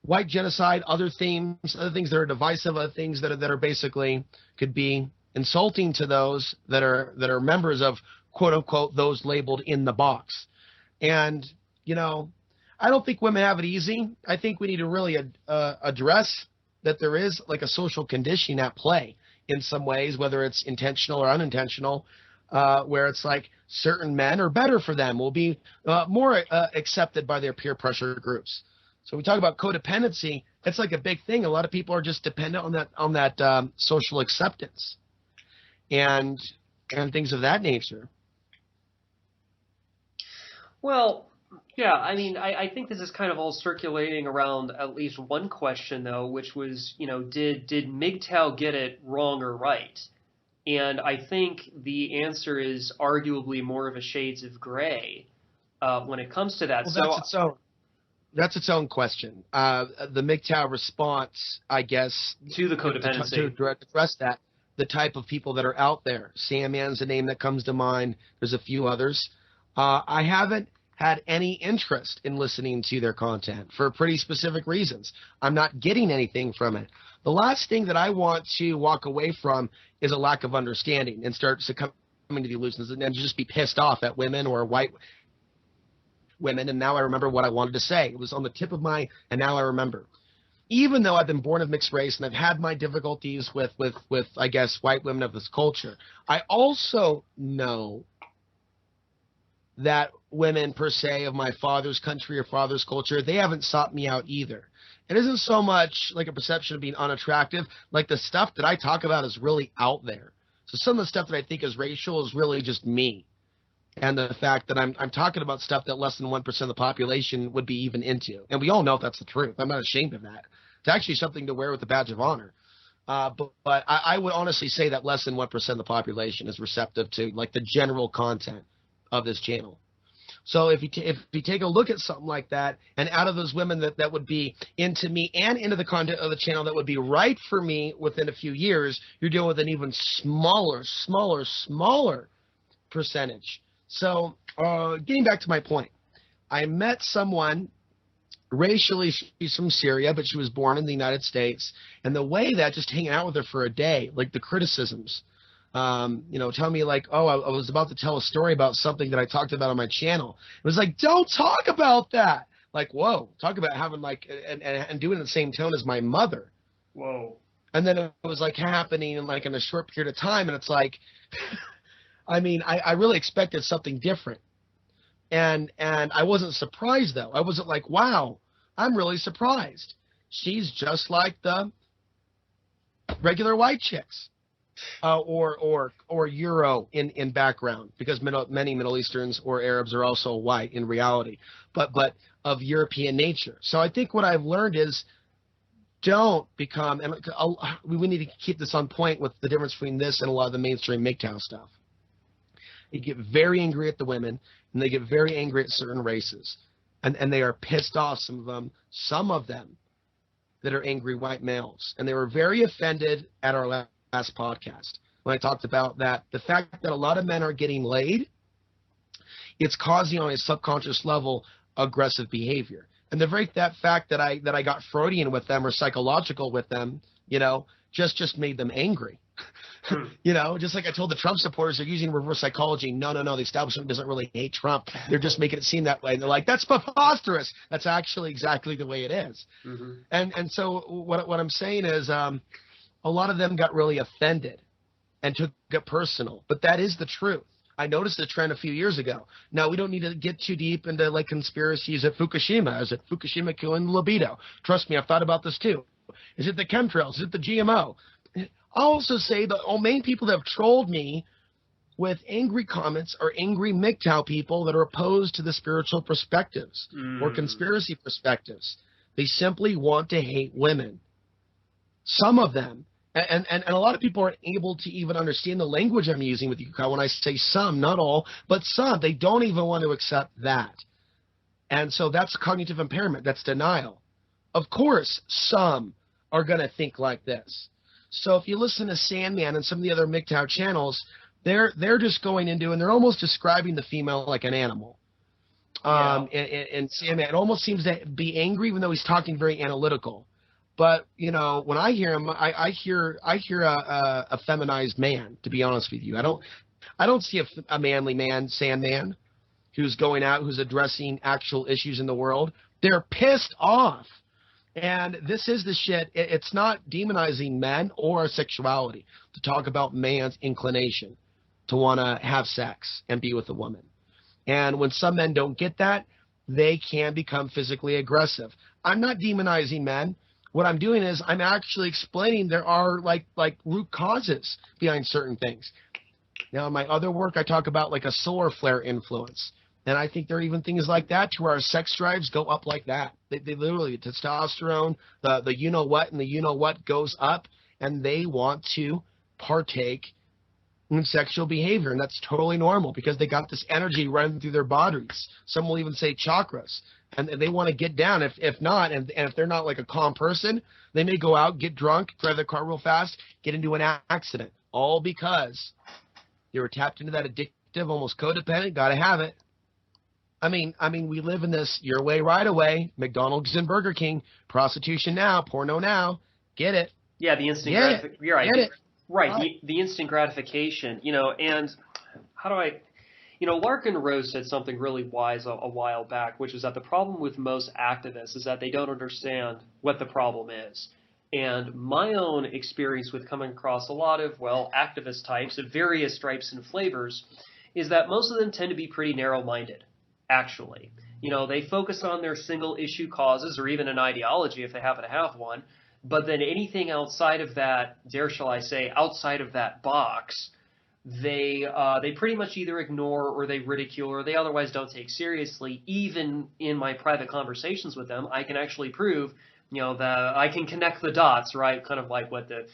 white genocide, other things that are divisive, other things that are basically could be insulting to those that are members of quote unquote, those labeled in the box. And, you know, I don't think women have it easy. I think we need to really address that there is like a social conditioning at play in some ways, whether it's intentional or unintentional, where it's like certain men are better for them, will be more accepted by their peer pressure groups. So we talk about codependency. It's like a big thing. A lot of people are just dependent on that social acceptance and things of that nature. Well, yeah, I mean, I think this is kind of all circulating around at least one question, though, which was, you know, did MGTOW get it wrong or right? And I think the answer is arguably more of a shades of gray when it comes to that. Well, that's its own question. The MGTOW response, I guess, to the codependency. To address that, the type of people that are out there. Sandman's a name that comes to mind. There's a few others. I haven't had any interest in listening to their content for pretty specific reasons. I'm not getting anything from it. The last thing that I want to walk away from is a lack of understanding and start succumbing to the illusions and just be pissed off at women or white women. And now I remember what I wanted to say. It was on the tip of my, and now I remember. Even though I've been born of mixed race and I've had my difficulties with I guess, white women of this culture, I also know that women per se of my father's country or father's culture, they haven't sought me out either. It isn't so much like a perception of being unattractive, like the stuff that I talk about is really out there. So some of the stuff that I think is racial is really just me. And the fact that I'm talking about stuff that less than 1% of the population would be even into. And we all know that's the truth. I'm not ashamed of that. It's actually something to wear with a badge of honor. But I would honestly say that less than 1% of the population is receptive to like the general content of this channel. So if you take a look at something like that, and out of those women that would be into me and into the content of the channel that would be right for me within a few years, you're dealing with an even smaller percentage. So getting back to my point, I met someone racially, she's from Syria, but she was born in the United States. And the way that just hanging out with her for a day, like the criticisms, tell me like, oh, I was about to tell a story about something that I talked about on my channel. It was like, don't talk about that. Like, whoa, talk about having like, and doing it in the same tone as my mother. Whoa. And then it was like happening in like in a short period of time. And it's like, I mean, I really expected something different. And I wasn't surprised though. I wasn't like, wow, I'm really surprised. She's just like the regular white chicks. Or Euro in background, because many Middle Easterns or Arabs are also white in reality, but of European nature. So I think what I've learned is don't become, and we need to keep this on point with the difference between this and a lot of the mainstream MGTOW stuff. They get very angry at the women, and they get very angry at certain races, and they are pissed off, some of them that are angry white males, and they were very offended at our last podcast when I talked about that the fact that a lot of men are getting laid, it's causing on a subconscious level aggressive behavior. And that fact that I got Freudian with them or psychological with them, just made them angry. Just like I told the Trump supporters, they're using reverse psychology. No, the establishment doesn't really hate Trump. They're just making it seem that way. And they're like, that's preposterous. That's actually exactly the way it is. Mm-hmm. And so what I'm saying is, a lot of them got really offended and took it personal. But that is the truth. I noticed the trend a few years ago. Now, we don't need to get too deep into like conspiracies at Fukushima. Is it Fukushima killing the libido? Trust me, I've thought about this too. Is it the chemtrails? Is it the GMO? I'll also say the main people that have trolled me with angry comments are angry MGTOW people that are opposed to the spiritual perspectives or conspiracy perspectives. They simply want to hate women. Some of them. And a lot of people aren't able to even understand the language I'm using with you, Kyle. When I say some, not all, but some, they don't even want to accept that. And so that's cognitive impairment. That's denial. Of course, some are going to think like this. So if you listen to Sandman and some of the other MGTOW channels, they're just going into, and they're almost describing the female like an animal. And Sandman, it almost seems to be angry, even though he's talking very analytical. But, when I hear him, I hear a feminized man, to be honest with you. I don't I don't see a manly man, Sandman, who's going out, who's addressing actual issues in the world. They're pissed off. And this is the shit. It's not demonizing men or sexuality to talk about man's inclination to want to have sex and be with a woman. And when some men don't get that, they can become physically aggressive. I'm not demonizing men. What I'm doing is I'm actually explaining there are like root causes behind certain things. Now, in my other work, I talk about like a solar flare influence. And I think there are even things like that to where our sex drives go up like that. They literally, testosterone, the you-know-what and the you-know-what goes up, and they want to partake in sexual behavior. And that's totally normal because they got this energy running through their bodies. Some will even say chakras. And they want to get down. If not, and if they're not like a calm person, they may go out, get drunk, drive their car real fast, get into an accident. All because they were tapped into that addictive, almost codependent, got to have it. I mean, we live in this your way, right away. McDonald's and Burger King, prostitution now, porno now. Get it? Yeah, the instant gratification. You're right. Get it? Right. The instant gratification. And how do I? Larkin Rose said something really wise a while back, which is that the problem with most activists is that they don't understand what the problem is. And my own experience with coming across a lot of, activist types of various stripes and flavors is that most of them tend to be pretty narrow-minded. Actually, they focus on their single issue causes or even an ideology if they happen to have one. But then anything outside of that, shall I say, outside of that box, they pretty much either ignore or they ridicule or they otherwise don't take seriously. Even in my private conversations with them, I can actually prove, that I can connect the dots, right? Kind of like what the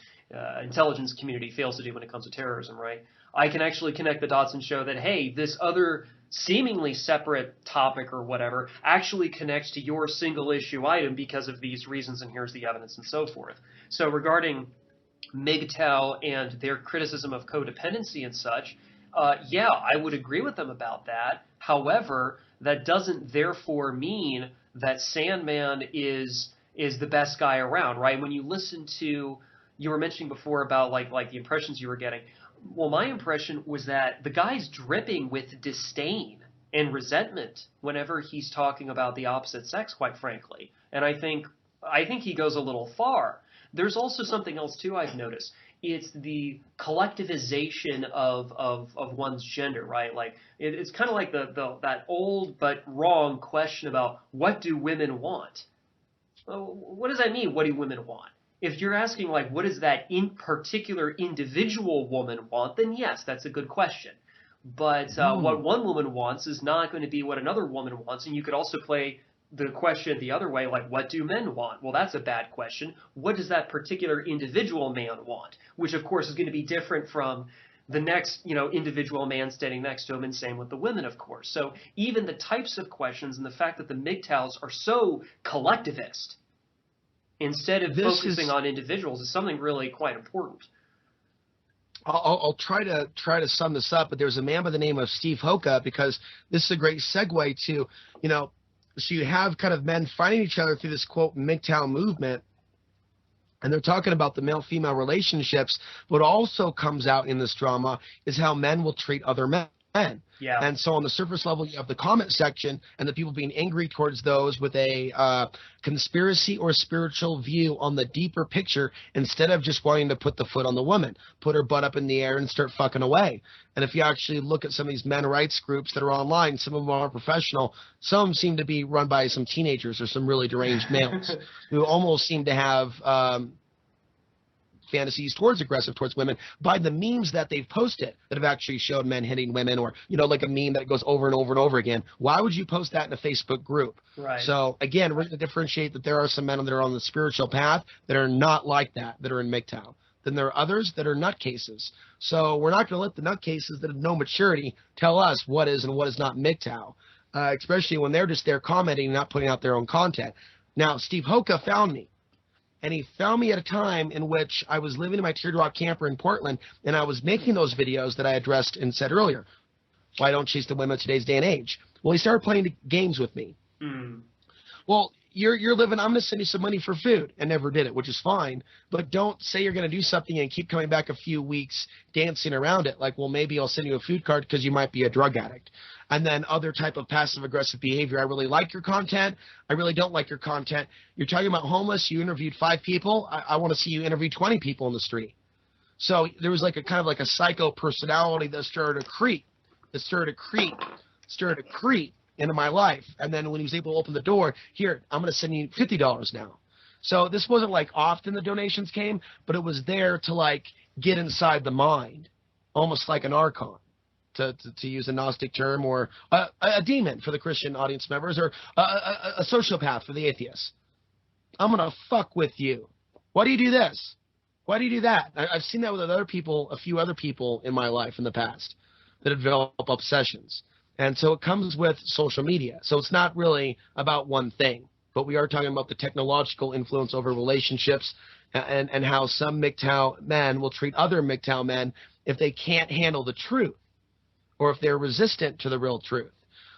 intelligence community fails to do when it comes to terrorism, right? I can actually connect the dots and show that, hey, this other seemingly separate topic or whatever actually connects to your single issue item because of these reasons, and here's the evidence and so forth. So regarding MGTOW and their criticism of codependency and such, I would agree with them about that. However, that doesn't therefore mean that Sandman is the best guy around, right? When you listen to, you were mentioning before about like the impressions you were getting. Well, my impression was that the guy's dripping with disdain and resentment whenever he's talking about the opposite sex, quite frankly. And I think he goes a little far. There's also something else, too, I've noticed. It's the collectivization of one's gender, right? Like it's kind of like that old but wrong question about what do women want? Well, what does that mean? What do women want? If you're asking, like, what does that in particular individual woman want, then yes, that's a good question. But what one woman wants is not going to be what another woman wants. And you could also play the question the other way, like, what do men want? Well, that's a bad question. What does that particular individual man want? Which, of course, is going to be different from the next, individual man standing next to him, and same with the women, of course. So even the types of questions and the fact that the MGTOWs are so collectivist, instead of focusing on individuals, is something really quite important. I'll try to sum this up, but there's a man by the name of Steve Hoka, because this is a great segue to, so you have kind of men fighting each other through this, quote, MGTOW movement, and they're talking about the male-female relationships. What also comes out in this drama is how men will treat other men. Yeah. And so on the surface level, you have the comment section and the people being angry towards those with a conspiracy or spiritual view on the deeper picture, instead of just wanting to put the foot on the woman, put her butt up in the air and start fucking away. And if you actually look at some of these men rights groups that are online, some of them are professional. Some seem to be run by some teenagers or some really deranged males who almost seem to have fantasies aggressive towards women by the memes that they've posted that have actually showed men hitting women, or like a meme that goes over and over and over again. Why would you post that in a Facebook group? Right. So again, we're going to differentiate that there are some men that are on the spiritual path that are not like that are in MGTOW. Then there are others that are nutcases. So we're not going to let the nutcases that have no maturity tell us what is and what is not MGTOW, especially when they're just there commenting and not putting out their own content. Now, Steve Hoka found me. And he found me at a time in which I was living in my teardrop camper in Portland, and I was making those videos that I addressed and said earlier. Why don't chase the women of today's day and age? Well, he started playing games with me. Mm. Well, you're living, I'm going to send you some money for food, and never did it, which is fine. But don't say you're going to do something and keep coming back a few weeks dancing around it. Like, well, maybe I'll send you a food card because you might be a drug addict. And then other type of passive aggressive behavior. I really like your content. I really don't like your content. You're talking about homeless. You interviewed 5 people. I want to see you interview 20 people in the street. So there was like a kind of like a psycho personality that started to creep into my life. And then when he was able to open the door, here, I'm going to send you $50 now. So this wasn't like often the donations came, but it was there to like get inside the mind, almost like an archon, to use a Gnostic term, or a demon for the Christian audience members, or a sociopath for the atheists. I'm going to fuck with you. Why do you do this? Why do you do that? I've seen that with other people, a few other people in my life in the past that have developed obsessions. And so it comes with social media. So it's not really about one thing, but we are talking about the technological influence over relationships, and how some MGTOW men will treat other MGTOW men if they can't handle the truth, or if they're resistant to the real truth.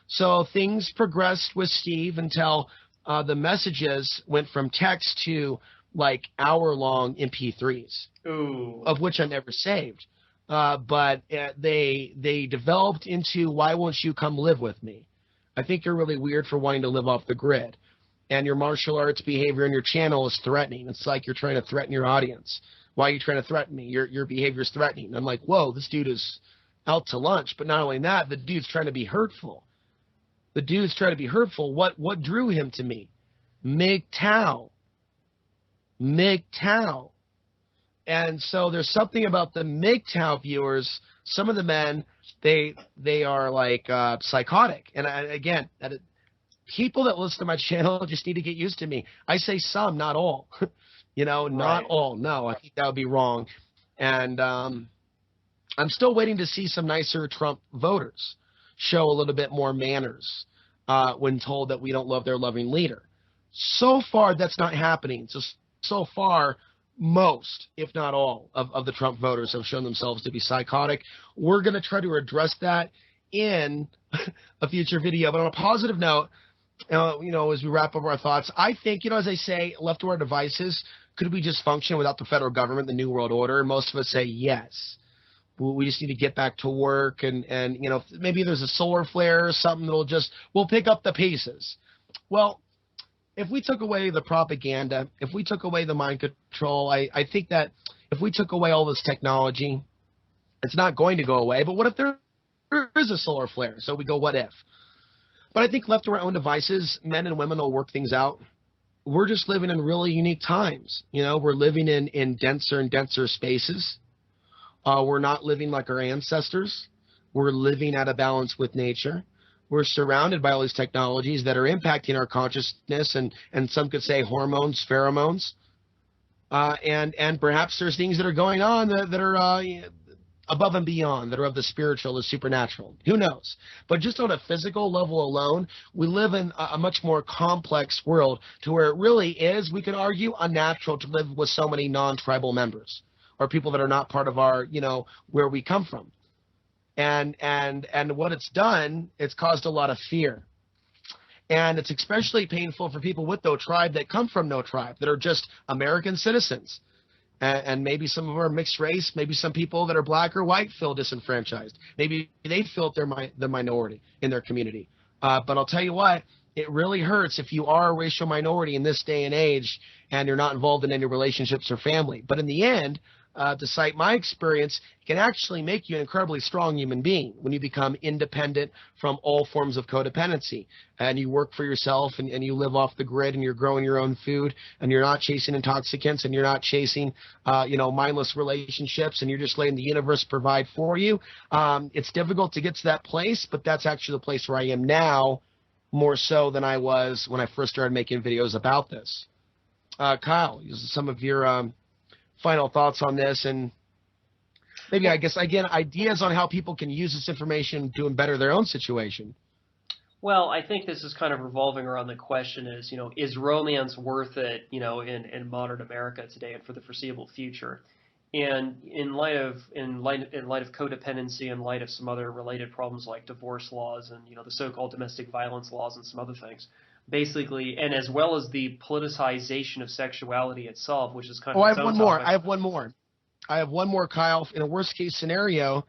So things progressed with Steve until the messages went from text to like hour-long MP3s, Ooh. of which I never saved. But they developed into, why won't you come live with me? I think you're really weird for wanting to live off the grid. And your martial arts behavior in your channel is threatening. It's like you're trying to threaten your audience. Why are you trying to threaten me? Your behavior is threatening. I'm like, whoa, this dude is out to lunch. But not only that, the dude's trying to be hurtful. What drew him to me? MGTOW. And so there's something about the MGTOW viewers. Some of the men, they are like psychotic. And again, people that listen to my channel just need to get used to me. I say some, not all. Not all. No, I think that would be wrong. And I'm still waiting to see some nicer Trump voters show a little bit more manners when told that we don't love their loving leader. So far, that's not happening. So far, most, if not all, of the Trump voters have shown themselves to be psychotic. We're going to try to address that in a future video. But on a positive note, as we wrap up our thoughts, I think, as I say, left to our devices, could we just function without the federal government, the New World Order? Most of us say yes. We just need to get back to work, and maybe there's a solar flare or something we'll pick up the pieces. Well, if we took away the propaganda, if we took away the mind control, I think that if we took away all this technology, it's not going to go away. But what if there is a solar flare? So we go, what if? But I think left to our own devices, men and women will work things out. We're just living in really unique times. We're living in denser and denser spaces. We're not living like our ancestors. We're living at a balance with nature. We're surrounded by all these technologies that are impacting our consciousness, and some could say hormones, pheromones. And perhaps there's things that are going on that are above and beyond, that are of the spiritual, the supernatural. Who knows? But just on a physical level alone, we live in a much more complex world, to where it really is, we could argue, unnatural to live with so many non-tribal members, or people that are not part of our, where we come from. And what it's done, it's caused a lot of fear. And it's especially painful for people with no tribe, that come from no tribe, that are just American citizens. And maybe some of them are mixed race. Maybe some people that are black or white feel disenfranchised. Maybe they feel they're the minority in their community. But I'll tell you what, it really hurts if you are a racial minority in this day and age and you're not involved in any relationships or family. But in the end, to cite my experience, it can actually make you an incredibly strong human being when you become independent from all forms of codependency, and you work for yourself, and you live off the grid, and you're growing your own food, and you're not chasing intoxicants, and you're not chasing mindless relationships, and you're just letting the universe provide for you. It's difficult to get to that place, but that's actually the place where I am now, more so than I was when I first started making videos about this. Kyle, some of your final thoughts on this, and maybe, I guess, again, ideas on how people can use this information to better their own situation. Well, I think this is kind of revolving around the question is romance worth it, in modern America today and for the foreseeable future? And in light of codependency, in light of some other related problems like divorce laws and the so-called domestic violence laws and some other things, basically, and as well as the politicization of sexuality itself, which is kind Oh, of I its have own one more. topic. I have one more. I have one more, Kyle. In a worst case scenario,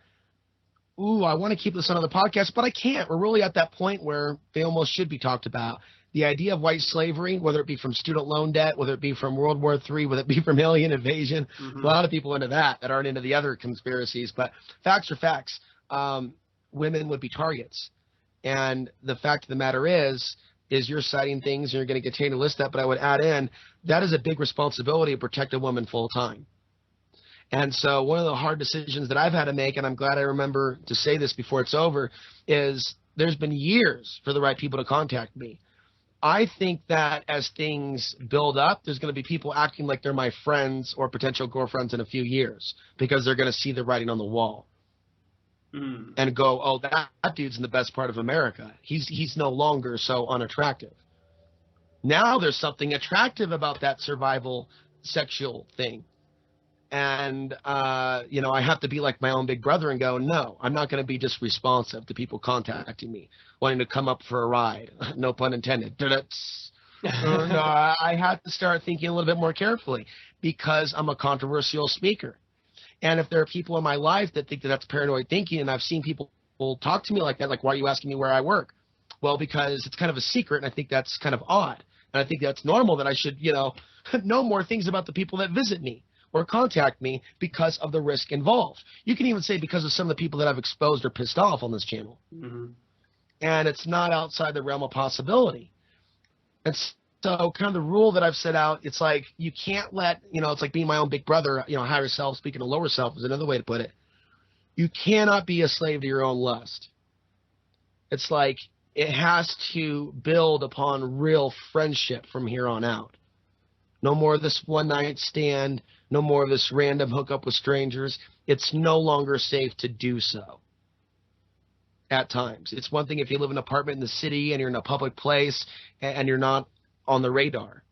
I want to keep this on the podcast, but I can't. We're really at that point where they almost should be talked about. The idea of white slavery, whether it be from student loan debt, whether it be from World War III, whether it be from alien invasion, a lot of people into that aren't into the other conspiracies. But facts are facts. Women would be targets. And the fact of the matter is you're citing things, and you're going to continue to list that, but I would add in, that is a big responsibility to protect a woman full time. And so one of the hard decisions that I've had to make, and I'm glad I remember to say this before it's over, is there's been years for the right people to contact me. I think that as things build up, there's going to be people acting like they're my friends or potential girlfriends in a few years because they're going to see the writing on the wall. And go, oh, that dude's in the best part of America. He's no longer so unattractive. Now there's something attractive about that survival sexual thing. And, I have to be like my own big brother and go, no, I'm not going to be just responsive to people contacting me, wanting to come up for a ride. No pun intended. I have to start thinking a little bit more carefully because I'm a controversial speaker. And if there are people in my life that think that that's paranoid thinking, and I've seen people talk to me like that, like, why are you asking me where I work? Well, because it's kind of a secret, and I think that's kind of odd. And I think that's normal that I should, know more things about the people that visit me or contact me because of the risk involved. You can even say because of some of the people that I've exposed or pissed off on this channel. And it's not outside the realm of possibility. And so kind of the rule that I've set out, it's like you can't let, it's like being my own big brother, higher self speaking to lower self is another way to put it. You cannot be a slave to your own lust. It's like it has to build upon real friendship from here on out. No more of this one night stand, no more of this random hookup with strangers. It's no longer safe to do so. At times. It's one thing if you live in an apartment in the city and you're in a public place and you're not on the radar.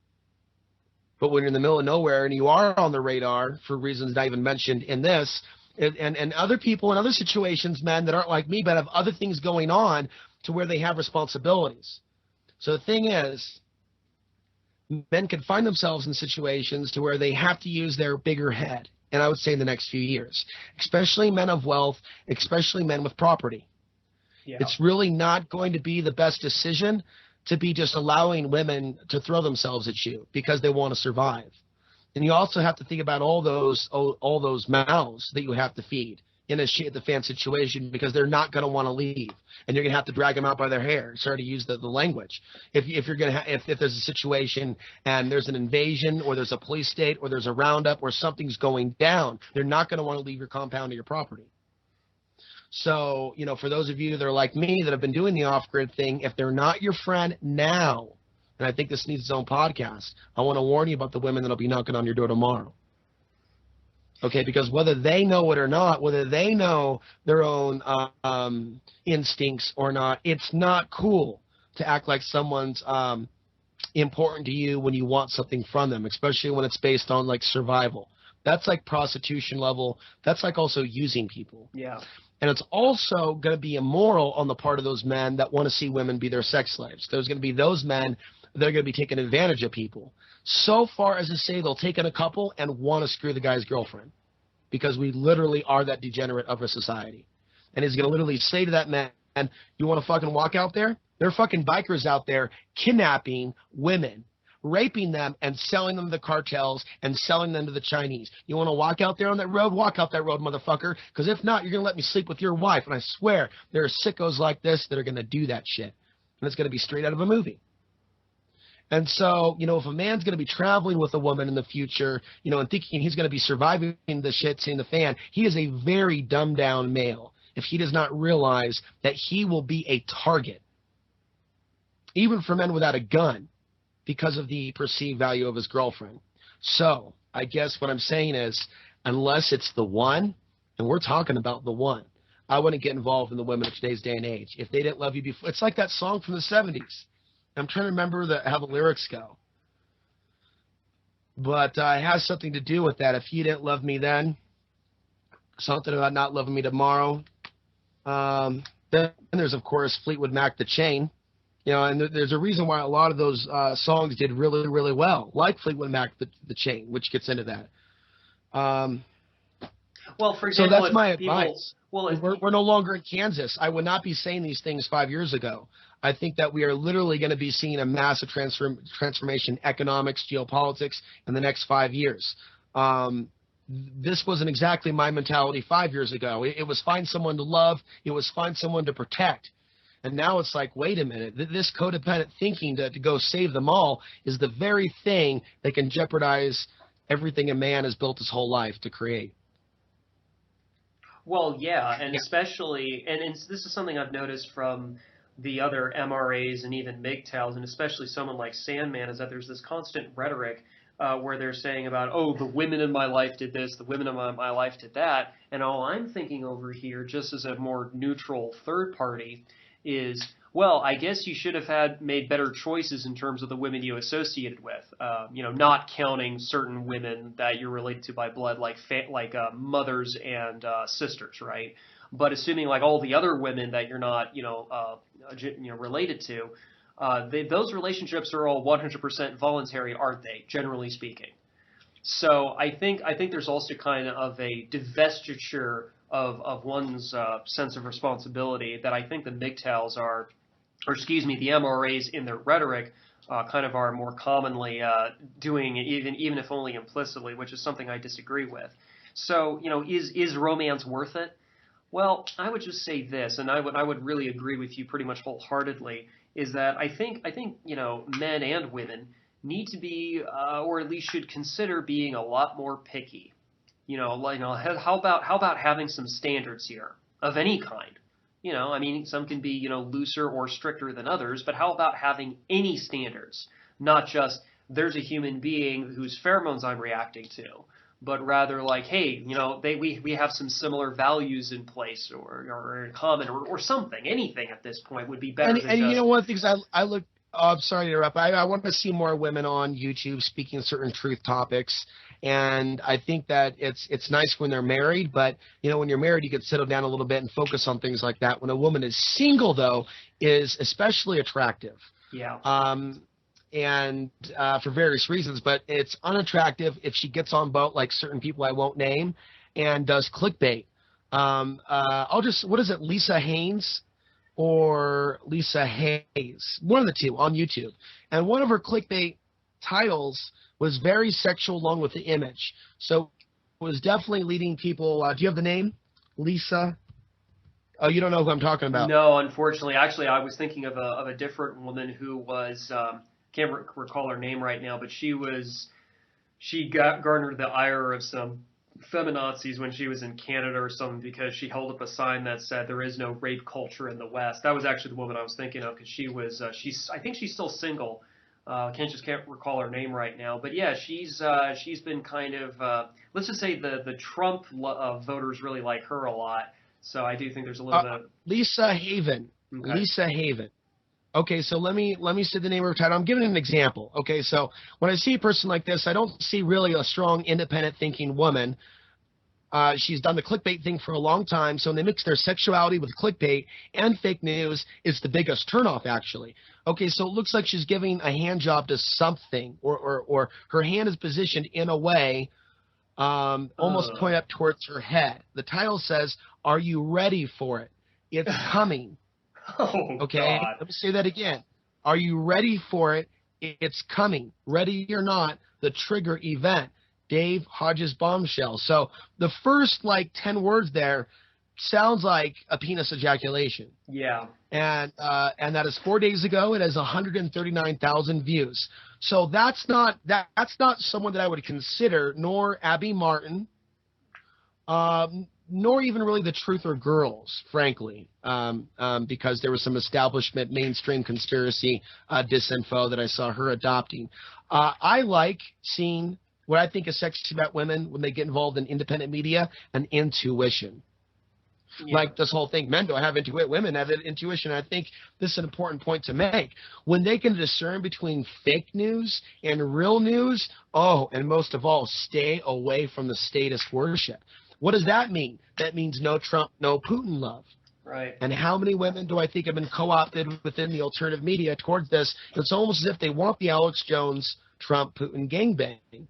But when you're in the middle of nowhere and you are on the radar for reasons not even mentioned in this, and other people in other situations, men that aren't like me but have other things going on to where they have responsibilities. So the thing is, men can find themselves in situations to where they have to use their bigger head, and I would say in the next few years, especially men of wealth, especially men with property. Yeah. It's really not going to be the best decision to be just allowing women to throw themselves at you because they want to survive. And you also have to think about all those mouths that you have to feed in a shit the fan situation because they're not going to want to leave, and you're going to have to drag them out by their hair. Sorry to use the language. If you're going to if there's a situation and there's an invasion or there's a police state or there's a roundup or something's going down, they're not going to want to leave your compound or your property. So, for those of you that are like me that have been doing the off-grid thing, if they're not your friend now, and I think this needs its own podcast, I want to warn you about the women that will be knocking on your door tomorrow. Okay, because whether they know it or not, whether they know their own instincts or not, it's not cool to act like someone's important to you when you want something from them, especially when it's based on, like, survival. That's like prostitution level. That's like also using people. Yeah. And it's also going to be immoral on the part of those men that want to see women be their sex slaves. There's going to be those men that are going to be taking advantage of people. So far as to say they'll take in a couple and want to screw the guy's girlfriend because we literally are that degenerate of a society. And he's going to literally say to that man, you want to fucking walk out there? There are fucking bikers out there kidnapping women, raping them and selling them to the cartels and selling them to the Chinese. You want to walk out there on that road? Walk out that road, motherfucker. Because if not, you're going to let me sleep with your wife. And I swear there are sickos like this that are going to do that shit. And it's going to be straight out of a movie. And so, if a man's going to be traveling with a woman in the future, and thinking he's going to be surviving the shit, seeing the fan, he is a very dumbed down male if he does not realize that he will be a target, even for men without a gun, because of the perceived value of his girlfriend. So I guess what I'm saying is, unless it's the one, and we're talking about the one, I wouldn't get involved in the women of today's day and age. If they didn't love you before, it's like that song from the 70s. I'm trying to remember how the lyrics go. But it has something to do with that. If you didn't love me then, something about not loving me tomorrow. Then there's, of course, Fleetwood Mac, The Chain. You know, and there's a reason why a lot of those songs did really, really well, like Fleetwood Mac, the Chain, which gets into that. Um, Well, for so example, that's if my people, advice. well, if We're no longer in Kansas. I would not be saying these things 5 years ago. I think that we are literally going to be seeing a massive transformation, economics, geopolitics, in the next 5 years. This wasn't exactly my mentality 5 years ago. It was find someone to love. It was find someone to protect. And now it's like, wait a minute, this codependent thinking to go save them all is the very thing that can jeopardize everything a man has built his whole life to create. Well, yeah, and Yeah. especially, and this is something I've noticed from the other MRAs and even MGTOWs, and especially someone like Sandman, is that there's this constant rhetoric where they're saying about, oh, the women in my life did this, the women in my life did that, and all I'm thinking over here, just as a more neutral third party, is, well, I guess you should have made better choices in terms of the women you associated with. Not counting certain women that you're related to by blood, like mothers and sisters, right? But assuming like all the other women that you're not, related to, those relationships are all 100% voluntary, aren't they? Generally speaking. So I think there's also kind of a divestiture of one's sense of responsibility that I think the MGTOWs are, or excuse me, the MRAs in their rhetoric kind of are more commonly doing, even if only implicitly, which is something I disagree with. So, is romance worth it? Well, I would just say this, and I would really agree with you pretty much wholeheartedly, is that I think men and women need to be, or at least should consider being a lot more picky. How about having some standards here of any kind? I mean, some can be looser or stricter than others, but how about having any standards, not just there's a human being whose pheromones I'm reacting to, but rather like, hey, we have some similar values in place or in common or something. Anything at this point would be better than And you just know, one of the things I look. Oh, I'm sorry to interrupt. I want to see more women on YouTube speaking certain truth topics, and I think that it's nice when they're married, but when you're married, you can settle down a little bit and focus on things like that. When a woman is single, though, is especially attractive. yeah. And for various reasons, but it's unattractive if she gets on boat like certain people I won't name and does clickbait. What is it, Lisa Haynes or Lisa Hayes, one of the two on YouTube. And one of her clickbait titles was very sexual along with the image. So it was definitely leading people. Do you have the name? Lisa? Oh, you don't know who I'm talking about. No, unfortunately. Actually, I was thinking of a different woman who was can't recall her name right now, but she garnered the ire of some feminazis when she was in Canada or something because she held up a sign that said there is no rape culture in the West. That was actually the woman I was thinking of because I think she's still single. Can't recall her name right now, but yeah, she's been kind of let's just say the Trump voters really like her a lot. So I do think there's a little bit of Lisa Haven. okay. Lisa Haven. Okay, so let me say the name of her title. I'm giving an example. Okay, so when I see a person like this, I don't see really a strong, independent thinking woman. She's done the clickbait thing for a long time, so when they mix their sexuality with clickbait and fake news, it's the biggest turnoff, actually. Okay, so it looks like she's giving a hand job to something, or her hand is positioned in a way almost point up towards her head. The title says, "Are you ready for it? It's coming." Oh, Okay, God. let me say that again. Are you ready for it? It's coming. Ready or not, the trigger event. Dave Hodges bombshell. So the first 10 words there sounds like a penis ejaculation. Yeah. And that is 4 days ago. It has 139,000 views. So that's not someone that I would consider, nor Abby Martin, nor even really the Truther Girls, frankly, because there was some establishment mainstream conspiracy disinfo that I saw her adopting. I like seeing what I think is sexy about women when they get involved in independent media and intuition. Yeah. Like this whole thing, men don't have intuition, women have intuition. I think this is an important point to make. When they can discern between fake news and real news, and most of all, stay away from the status worship. What does that mean? That means no Trump, no Putin love. Right. And how many women do I think have been co-opted within the alternative media towards this? It's almost as if they want the Alex Jones, Trump, Putin gangbang,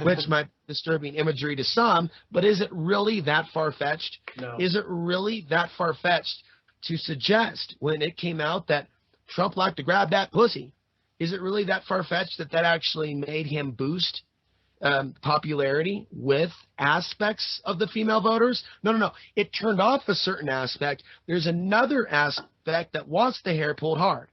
which might be disturbing imagery to some, but is it really that far-fetched? No. Is it really that far-fetched to suggest when it came out that Trump liked to grab that pussy? Is it really that far-fetched that that actually made him boost popularity with aspects of the female voters? No. It turned off a certain aspect. There's another aspect that wants the hair pulled hard.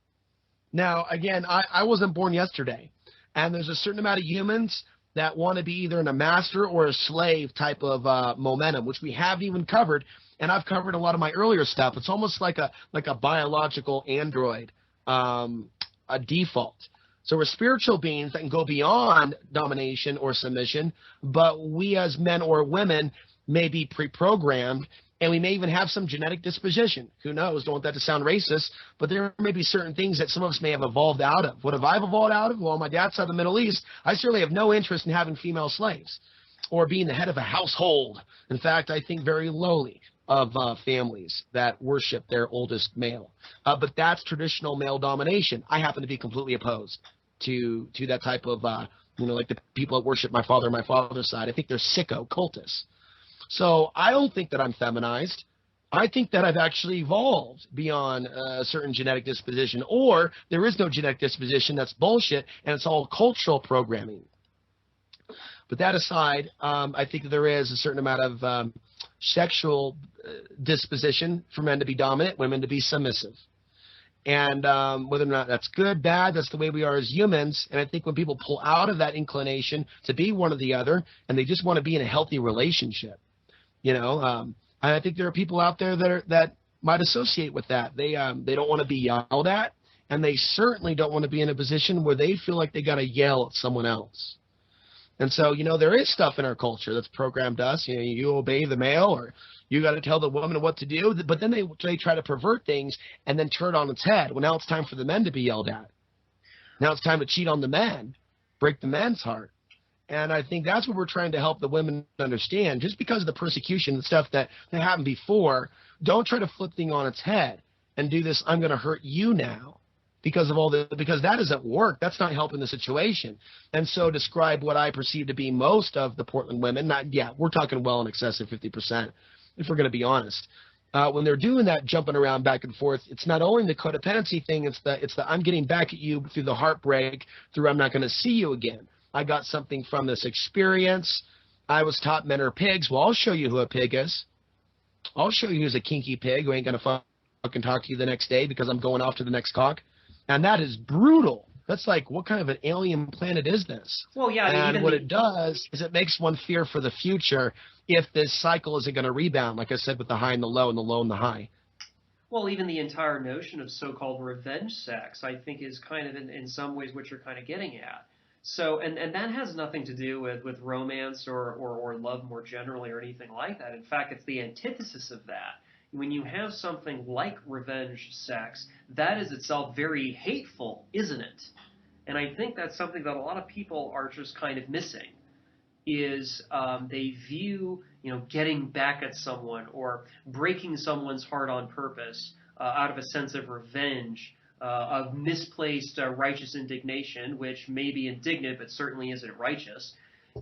Now, again, I wasn't born yesterday, and there's a certain amount of humans that want to be either in a master or a slave type of momentum, which we haven't even covered, and I've covered a lot of my earlier stuff. It's almost like a biological android, a default. So we're spiritual beings that can go beyond domination or submission, but we as men or women may be pre-programmed, and we may even have some genetic disposition. Who knows? Don't want that to sound racist, but there may be certain things that some of us may have evolved out of. What have I evolved out of? Well, on my dad's side of the Middle East, I certainly have no interest in having female slaves or being the head of a household. In fact, I think very lowly of families that worship their oldest male. But that's traditional male domination. I happen to be completely opposed to that type of, like the people that worship my father on my father's side. I think they're sicko cultists. So I don't think that I'm feminized. I think that I've actually evolved beyond a certain genetic disposition, or there is no genetic disposition. That's bullshit, and it's all cultural programming. But that aside, I think that there is a certain amount of sexual disposition for men to be dominant, women to be submissive. And whether or not that's good, bad, that's the way we are as humans. And I think when people pull out of that inclination to be one or the other, and they just want to be in a healthy relationship, I think there are people out there that might associate with that. They don't want to be yelled at, and they certainly don't want to be in a position where they feel like they got to yell at someone else. And so, there is stuff in our culture that's programmed us. You obey the male, or you got to tell the woman what to do. But then they try to pervert things and then turn it on its head. Well, now it's time for the men to be yelled at. Now it's time to cheat on the men, break the man's heart. And I think that's what we're trying to help the women understand. Just because of the persecution and stuff that happened before, don't try to flip things on its head and do this, I'm going to hurt you now. Because that doesn't work. That's not helping the situation. And so describe what I perceive to be most of the Portland women. We're talking well in excess of 50%, if we're going to be honest. When they're doing that, jumping around back and forth, it's not only the codependency thing, it's the I'm getting back at you through the heartbreak, through I'm not going to see you again. I got something from this experience. I was taught men are pigs. Well, I'll show you who a pig is. I'll show you who's a kinky pig who ain't going to fucking talk to you the next day because I'm going off to the next cock. And that is brutal. That's like, what kind of an alien planet is this? Well, yeah. And what it does is it makes one fear for the future if this cycle isn't going to rebound, like I said, with the high and the low and the low and the high. Well, even the entire notion of so-called revenge sex, I think, is kind of in some ways what you're kind of getting at. So, and that has nothing to do with romance or love more generally or anything like that. In fact, it's the antithesis of that. When you have something like revenge sex, that is itself very hateful, isn't it? And I think that's something that a lot of people are just kind of missing, is they view, getting back at someone or breaking someone's heart on purpose out of a sense of revenge, of misplaced righteous indignation, which may be indignant but certainly isn't righteous.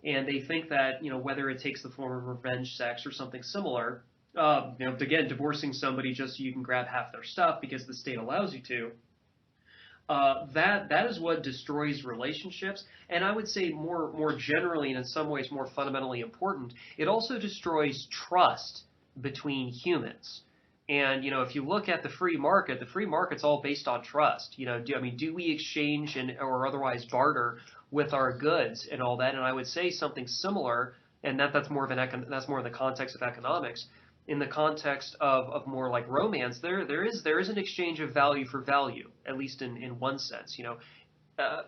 And they think that, whether it takes the form of revenge sex or something similar, again, divorcing somebody just so you can grab half their stuff because the state allows you to, that is what destroys relationships. And I would say more generally, and in some ways more fundamentally important, it also destroys trust between humans. And, if you look at the free market's all based on trust. Do we exchange or otherwise barter with our goods and all that? And I would say something similar, and that's more in the context of economics. In the context of more like romance, there is an exchange of value for value, at least in one sense. Let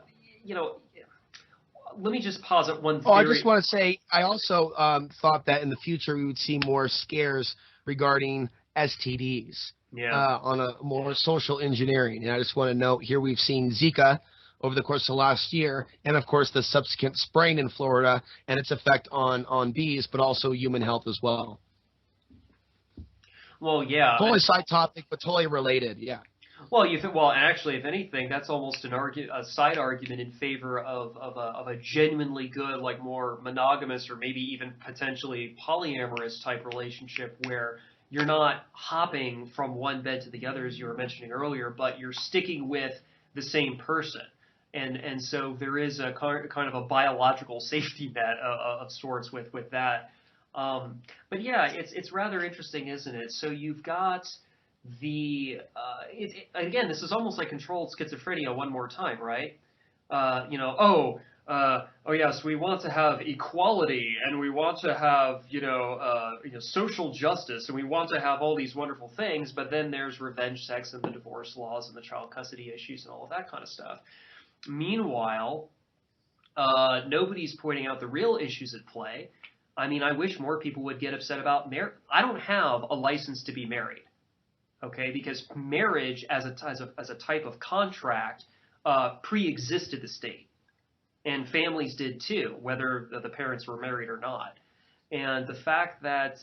me just pause at one theory. I just want to say, I also thought that in the future we would see more scares regarding STDs on a more social engineering. And I just want to note here we've seen Zika over the course of last year, and of course the subsequent spraying in Florida and its effect on bees, but also human health as well. Well, yeah. Totally side topic, but totally related. Yeah. Well, actually, if anything, that's almost a side argument in favor of a genuinely good, like more monogamous or maybe even potentially polyamorous type relationship where you're not hopping from one bed to the other as you were mentioning earlier, but you're sticking with the same person. And so there is a kind of a biological safety net of sorts with that. But yeah, it's rather interesting, isn't it? So you've got again, this is almost like controlled schizophrenia one more time, right? Oh yes, we want to have equality and we want to have social justice and we want to have all these wonderful things, but then there's revenge sex and the divorce laws and the child custody issues and all of that kind of stuff. Meanwhile, nobody's pointing out the real issues at play. I mean, I wish more people would get upset about marriage. I don't have a license to be married, okay? Because marriage as a type of contract pre-existed the state, and families did too, whether the parents were married or not. And the fact that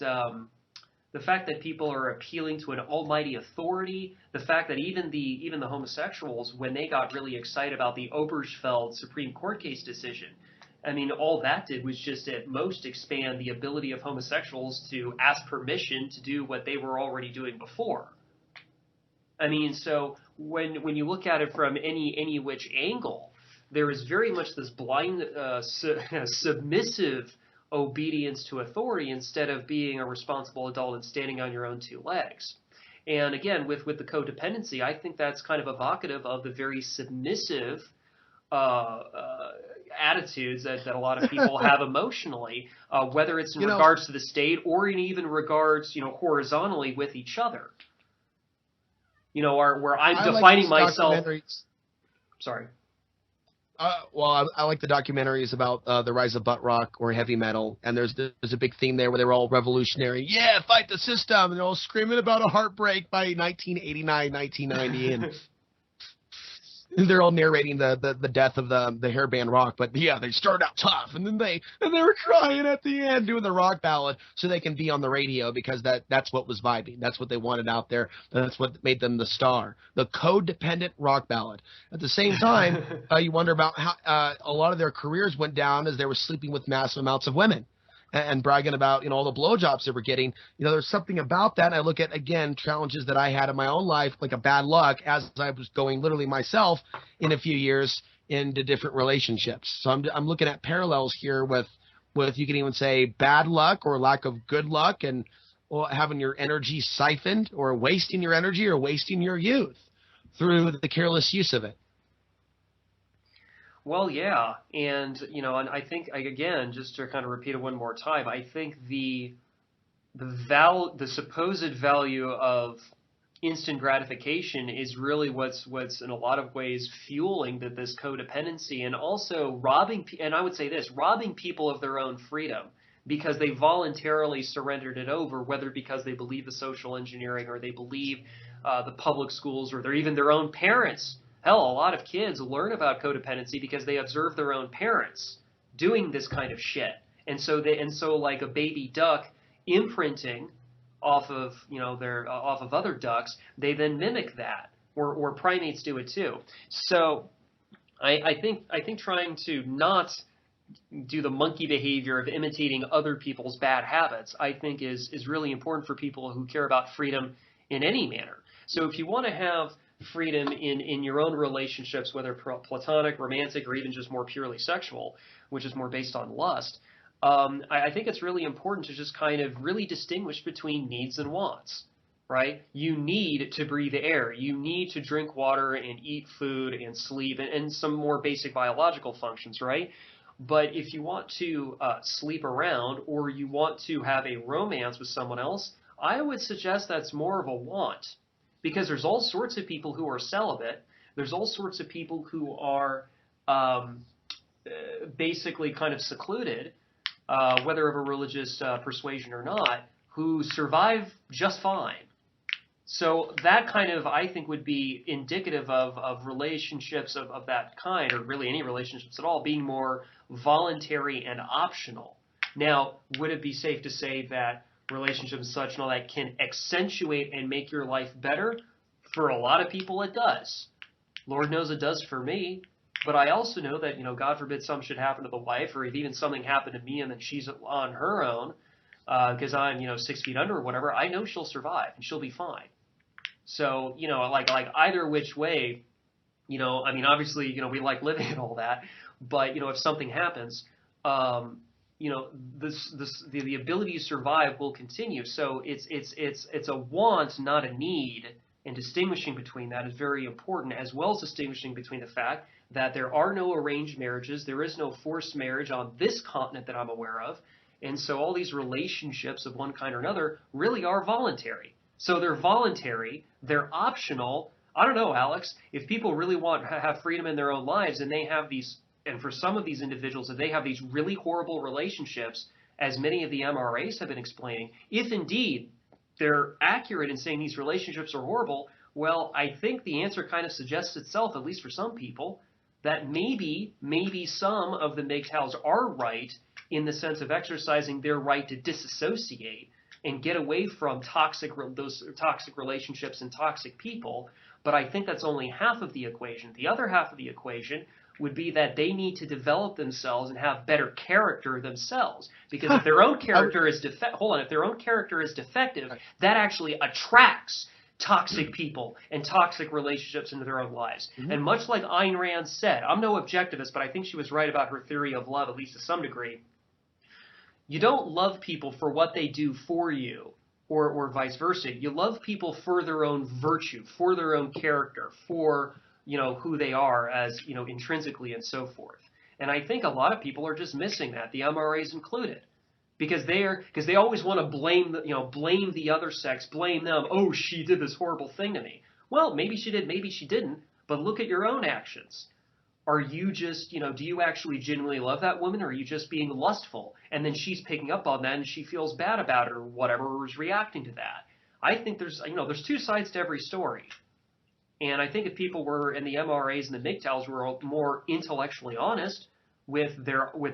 people are appealing to an almighty authority, the fact that even the homosexuals, when they got really excited about the Obergefell Supreme Court case decision, I mean, all that did was just at most expand the ability of homosexuals to ask permission to do what they were already doing before. I mean, so when you look at it from any which angle, there is very much this blind submissive obedience to authority instead of being a responsible adult and standing on your own two legs. And again, with the codependency, I think that's kind of evocative of the very submissive attitudes that a lot of people have emotionally, whether it's in regards to the state or in even regards, horizontally with each other. Where I'm defining myself. Sorry. Well, I like the documentaries about the rise of butt rock or heavy metal, and there's a big theme there where they're all revolutionary. Yeah, fight the system, and they're all screaming about a heartbreak by 1989, 1990, and they're all narrating the death of the hair band rock. But yeah, they started out tough, and then they were crying at the end doing the rock ballad so they can be on the radio because that's what was vibing. That's what they wanted out there. That's what made them the star. The codependent rock ballad. At the same time, you wonder about how a lot of their careers went down as they were sleeping with massive amounts of women. And bragging about, all the blowjobs they were getting. There's something about that. And I look at, again, challenges that I had in my own life, like a bad luck, as I was going literally myself in a few years into different relationships. So I'm looking at parallels here with you can even say bad luck or lack of good luck and having your energy siphoned or wasting your energy or wasting your youth through the careless use of it. Well, yeah, and I think again, just to kind of repeat it one more time, I think the supposed value of instant gratification is really what's in a lot of ways fueling this codependency, and also robbing people of their own freedom because they voluntarily surrendered it over, whether because they believe the social engineering or they believe the public schools or they're even their own parents. Hell, a lot of kids learn about codependency because they observe their own parents doing this kind of shit. And so like a baby duck imprinting off of other ducks, they then mimic that. Or primates do it too. So I think trying to not do the monkey behavior of imitating other people's bad habits, I think is really important for people who care about freedom in any manner. So if you want to have freedom in your own relationships, whether platonic, romantic, or even just more purely sexual, which is more based on lust, I think it's really important to just kind of really distinguish between needs and wants, right? You need to breathe air. You need to drink water and eat food and sleep and some more basic biological functions, right? But if you want to sleep around or you want to have a romance with someone else, I would suggest that's more of a want. Because there's all sorts of people who are celibate. There's all sorts of people who are basically kind of secluded, whether of a religious persuasion or not, who survive just fine. So that kind of, I think, would be indicative of relationships of that kind, or really any relationships at all, being more voluntary and optional. Now, would it be safe to say that relationships and such and all that can accentuate and make your life better, for a lot of people it does. Lord knows it does for me. But I also know that, God forbid something should happen to the wife, or if even something happened to me and then she's on her own, because I'm, 6 feet under or whatever, I know she'll survive and she'll be fine. So, like either which way, obviously, we like living and all that, but, if something happens, the ability to survive will continue. So it's a want, not a need, and distinguishing between that is very important, as well as distinguishing between the fact that there are no arranged marriages, there is no forced marriage on this continent that I'm aware of, and so all these relationships of one kind or another really are voluntary. So they're voluntary, they're optional. I don't know, Alex, if people really want to have freedom in their own lives, and they have these, and for some of these individuals, if they have these really horrible relationships, as many of the MRAs have been explaining, if indeed they're accurate in saying these relationships are horrible, well, I think the answer kind of suggests itself, at least for some people, that maybe some of the MGTOWs are right in the sense of exercising their right to disassociate and get away from those toxic relationships and toxic people. But I think that's only half of the equation. The other half of the equation would be that they need to develop themselves and have better character themselves. Because if their own character is defective, that actually attracts toxic people and toxic relationships into their own lives. Mm-hmm. And much like Ayn Rand said, I'm no objectivist, but I think she was right about her theory of love, at least to some degree. You don't love people for what they do for you, or vice versa. You love people for their own virtue, for their own character, for who they are as intrinsically and so forth. And I think a lot of people are just missing that, the MRAs included. Because they always want to blame the other sex, blame them. Oh, she did this horrible thing to me. Well, maybe she did, maybe she didn't. But look at your own actions. Are you just, do you actually genuinely love that woman, or are you just being lustful? And then she's picking up on that and she feels bad about it or whatever, or is reacting to that. I think there's two sides to every story. And I think if people were in the MRAs and the MGTOWs were more intellectually honest with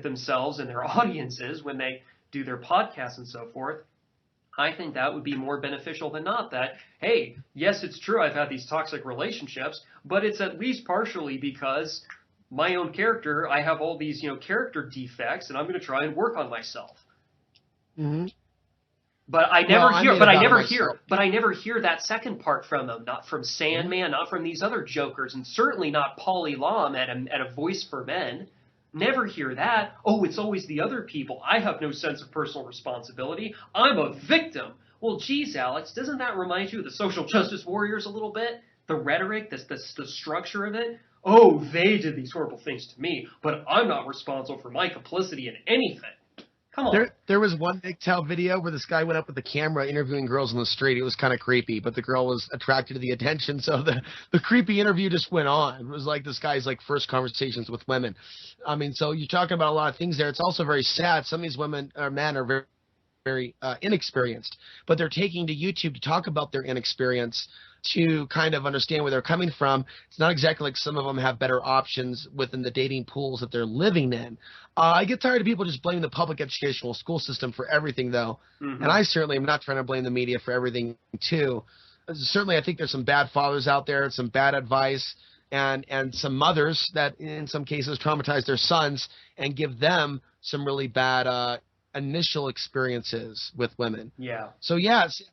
themselves and their audiences when they do their podcasts and so forth, I think that would be more beneficial than not. That, hey, yes, it's true I've had these toxic relationships, but it's at least partially because my own character, I have all these, character defects, and I'm going to try and work on myself. Mm-hmm. But I never hear that second part from them. Not from Sandman, not from these other jokers, and certainly not Polly Lam at a Voice for Men. Never hear that. Oh, it's always the other people. I have no sense of personal responsibility. I'm a victim. Well, geez, Alex, doesn't that remind you of the social justice warriors a little bit? The rhetoric, the structure of it? Oh, they did these horrible things to me, but I'm not responsible for my complicity in anything. Come on. There was one MGTOW video where this guy went up with the camera interviewing girls on the street. It was kind of creepy, but the girl was attracted to the attention, so the creepy interview just went on. It was like this guy's first conversations with women. I mean, so you're talking about a lot of things there. It's also very sad. Some of these women or men are very, very inexperienced, but they're taking to YouTube to talk about their inexperience, to kind of understand where they're coming from. It's not exactly like some of them have better options within the dating pools that they're living in. I get tired of people just blaming the public educational school system for everything, though. Mm-hmm. And I certainly am not trying to blame the media for everything, too. Certainly, I think there's some bad fathers out there, some bad advice, and some mothers that, in some cases, traumatize their sons and give them some really bad initial experiences with women. Yeah. So yes,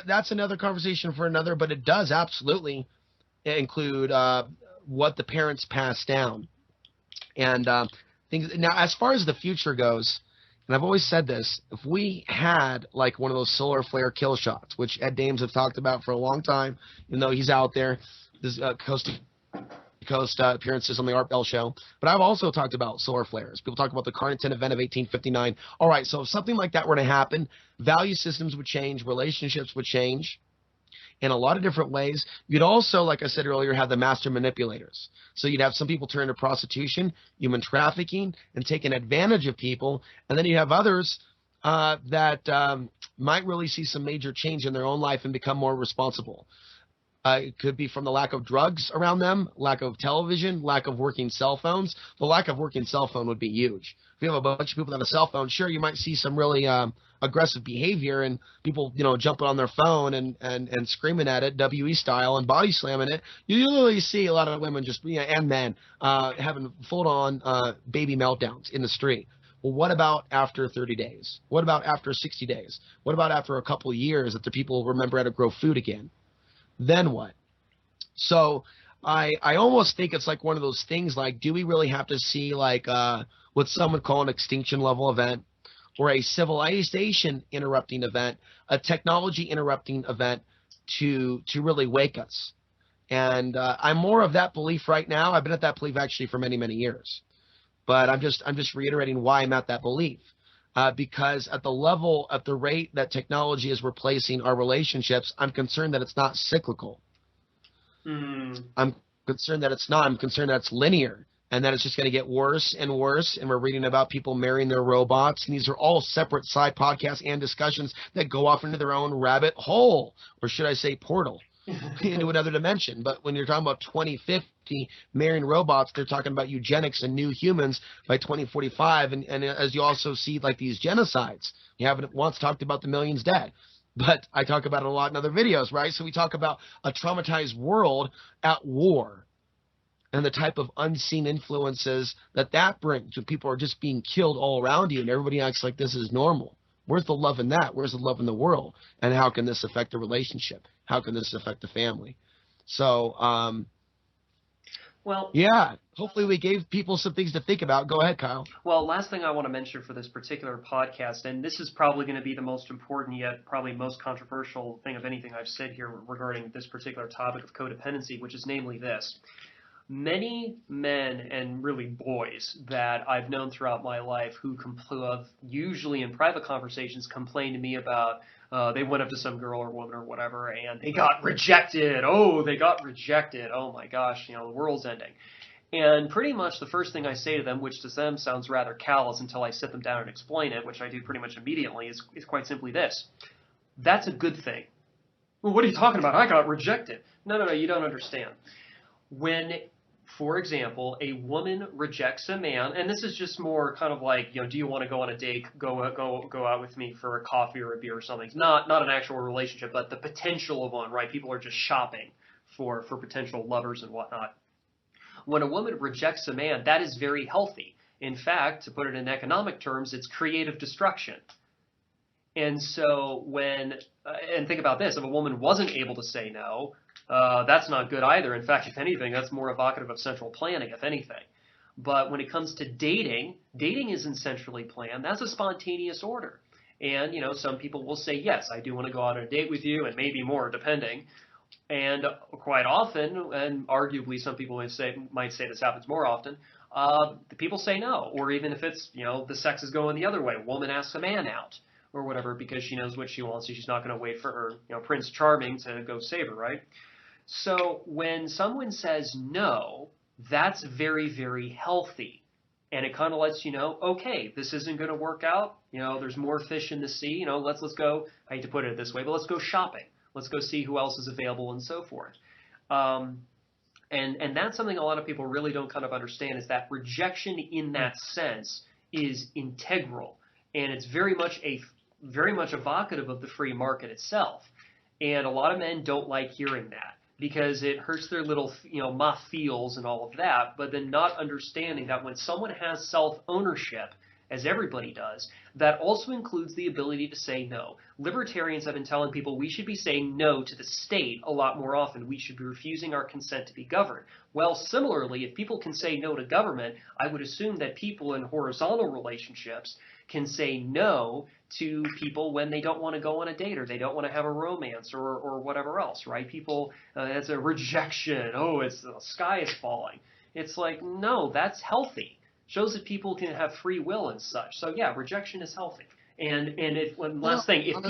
that's another conversation for another, but it does absolutely include what the parents pass down. And things. Now, as far as the future goes, and I've always said this, if we had one of those solar flare kill shots, which Ed Dames have talked about for a long time, even though he's out there, this coast appearances on the Art Bell show. But I've also talked about solar flares. People talk about the Carnington event of 1859. All right, so if something like that were to happen, value systems would change, relationships would change in a lot of different ways. You'd also, like I said earlier, have the master manipulators. So you'd have some people turn to prostitution, human trafficking, and taking advantage of people. And then you have others that might really see some major change in their own life and become more responsible. It could be from the lack of drugs around them, lack of television, lack of working cell phones. The lack of working cell phone would be huge. If you have a bunch of people that have a cell phone, sure, you might see some really aggressive behavior and people, jumping on their phone and screaming at it, WE style, and body slamming it. You usually see a lot of women just, and men, having full-on baby meltdowns in the street. Well, what about after 30 days? What about after 60 days? What about after a couple of years that the people remember how to grow food again? Then what? So I almost think it's like one of those things like, do we really have to see like what some would call an extinction level event or a civilization interrupting event, a technology interrupting event to really wake us? And I'm more of that belief right now. I've been at that belief actually for many, many years. But I'm just reiterating why I'm at that belief. Because at the rate that technology is replacing our relationships, I'm concerned that it's not cyclical. I'm concerned that it's not. I'm concerned that it's linear and that it's just going to get worse and worse. And we're reading about people marrying their robots. And these are all separate side podcasts and discussions that go off into their own rabbit hole, or should I say portal, into another dimension. But when you're talking about 2050 marrying robots, they're talking about eugenics and new humans by 2045. And as you also see, like these genocides, we haven't once talked about the millions dead, but I talk about it a lot in other videos, right? So we talk about a traumatized world at war and the type of unseen influences that brings when people are just being killed all around you and everybody acts like this is normal. Where's the love in that? Where's the love in the world? And how can this affect the relationship? How can this affect the family? So, well, yeah, hopefully we gave people some things to think about. Go ahead, Kyle. Well, last thing I want to mention for this particular podcast, and this is probably going to be the most important yet probably most controversial thing of anything I've said here regarding this particular topic of codependency, which is namely this. Many men and really boys that I've known throughout my life who usually in private conversations complain to me about they went up to some girl or woman or whatever and they got rejected. Oh, they got rejected. Oh my gosh, the world's ending. And pretty much the first thing I say to them, which to them sounds rather callous until I sit them down and explain it, which I do pretty much immediately, is quite simply this. That's a good thing. Well, what are you talking about? I got rejected. No, you don't understand. When, for example, a woman rejects a man, and this is just more kind of like, do you want to go on a date, go out with me for a coffee or a beer or something? Not an actual relationship, but the potential of one, right? People are just shopping for potential lovers and whatnot. When a woman rejects a man, that is very healthy. In fact, to put it in economic terms, it's creative destruction. And so and think about this, if a woman wasn't able to say no, that's not good either. In fact, if anything, that's more evocative of central planning, if anything. But when it comes to dating isn't centrally planned. That's a spontaneous order. And, some people will say, yes, I do want to go out on a date with you, and maybe more, depending. And quite often, and arguably some people might say this happens more often, the people say no. Or even if it's, the sex is going the other way, a woman asks a man out or whatever because she knows what she wants and she's not going to wait for her, Prince Charming to go save her, right? So when someone says no, that's very, very healthy. And it kind of lets you know, okay, this isn't going to work out. There's more fish in the sea. Let's go, I hate to put it this way, but let's go shopping. Let's go see who else is available and so forth. And that's something a lot of people really don't kind of understand is that rejection in that sense is integral. And it's very much evocative of the free market itself. And a lot of men don't like hearing that because it hurts their little, ma feels and all of that. But then not understanding that when someone has self-ownership, as everybody does, that also includes the ability to say no. Libertarians have been telling people we should be saying no to the state a lot more often. We should be refusing our consent to be governed. Well, similarly, if people can say no to government, I would assume that people in horizontal relationships can say no to people when they don't want to go on a date or they don't want to have a romance or whatever else, right? People, it's a rejection. Oh, the sky is falling. It's like, no, that's healthy. Shows that people can have free will and such. So yeah, rejection is healthy. And last thing, if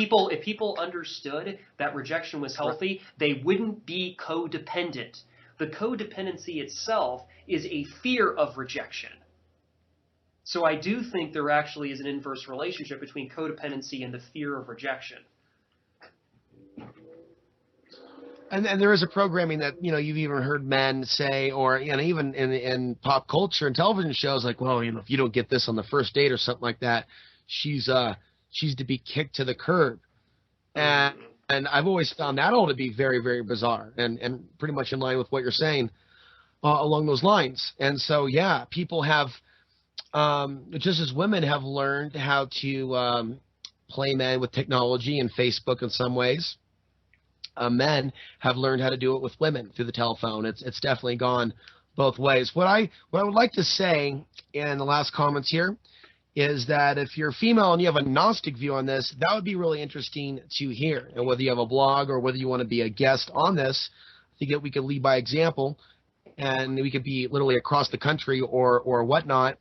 people understood that rejection was healthy, they wouldn't be codependent. The codependency itself is a fear of rejection. So I do think there actually is an inverse relationship between codependency and the fear of rejection. And there is a programming that, you've even heard men say, or, even in pop culture and television shows, like, well, if you don't get this on the first date or something like that, she's to be kicked to the curb. And Mm. and I've always found that all to be very, very bizarre and pretty much in line with what you're saying along those lines. And so, yeah, people have, just as women have learned how to play men with technology and Facebook in some ways, men have learned how to do it with women through the telephone. It's definitely gone both ways. What I would like to say in the last comments here is that if you're female and you have a Gnostic view on this, that would be really interesting to hear. And whether you have a blog or whether you want to be a guest on this, I think that we could lead by example, and we could be literally across the country or whatnot,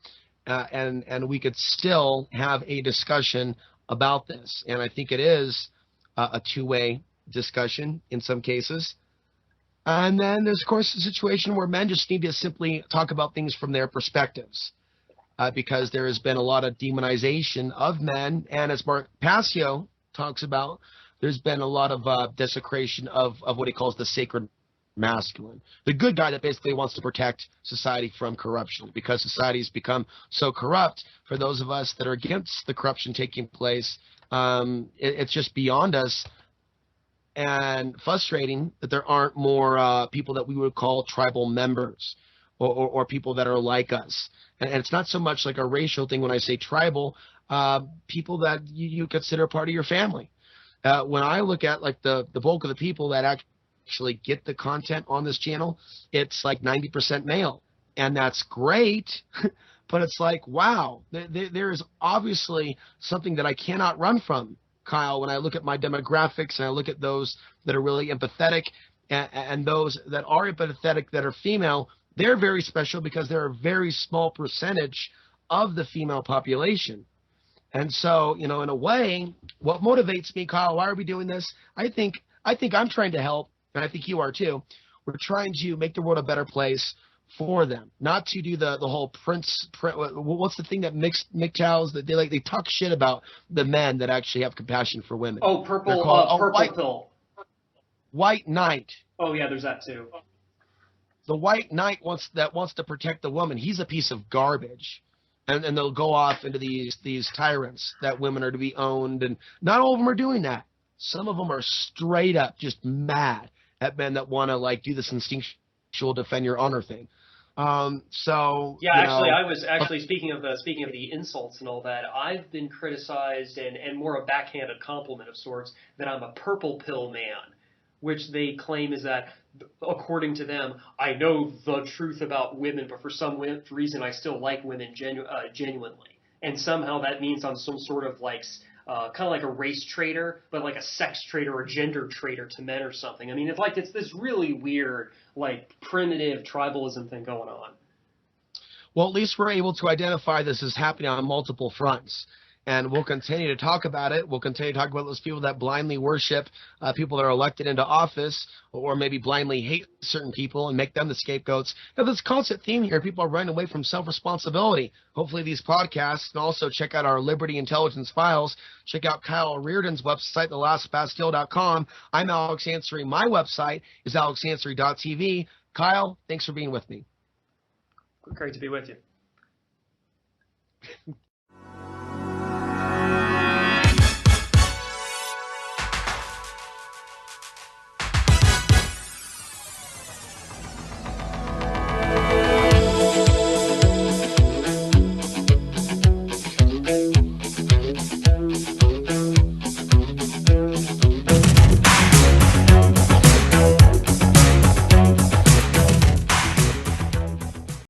and we could still have a discussion about this. And I think it is a two-way discussion in some cases. And then there's, of course, a situation where men just need to simply talk about things from their perspectives, because there has been a lot of demonization of men. And as Mark Passio talks about, there's been a lot of desecration of what he calls the sacred masculine, the good guy that basically wants to protect society from corruption, because society's become so corrupt. For those of us that are against the corruption taking place, it's just beyond us and frustrating that there aren't more people that we would call tribal members, or people that are like us. And it's not so much like a racial thing when I say tribal, people that you consider part of your family. When I look at like the bulk of the people that actually get the content on this channel, it's like 90% male. And that's great, but it's like, wow, there is obviously something that I cannot run from, Kyle, when I look at my demographics and I look at those that are really empathetic, and those that are empathetic that are female. They're very special because they're a very small percentage of the female population. And so, in a way, what motivates me, Kyle, why are we doing this? I think I'm trying to help, and I think you are too. We're trying to make the world a better place for them, not to do the whole what's the thing that MGTOWs that they talk shit about the men that actually have compassion for women. Oh, purple pill. White knight. Oh yeah, there's that too. The white knight wants to protect the woman. He's a piece of garbage. And they'll go off into these tyrants that women are to be owned. And not all of them are doing that. Some of them are straight up just mad at men that want to do this instinctual defend your honor thing. So yeah, actually, I was actually speaking of the insults and all that. I've been criticized and more a backhanded compliment of sorts that I'm a purple pill man, which they claim is that, according to them, I know the truth about women, but for some reason I still like women genuinely. And somehow that means I'm some sort of kind of like a race traitor, but like a sex traitor or gender traitor to men or something. I mean, it's this really weird, primitive tribalism thing going on. Well, at least we're able to identify this as happening on multiple fronts. And we'll continue to talk about it. We'll continue to talk about those people that blindly worship people that are elected into office, or maybe blindly hate certain people and make them the scapegoats. This constant theme here, people are running away from self-responsibility. Hopefully these podcasts, and also check out our Liberty Intelligence Files. Check out Kyle Reardon's website, thelastbastille.com. I'm Alex Ansary. My website is alexansary.tv. Kyle, thanks for being with me. Great to be with you.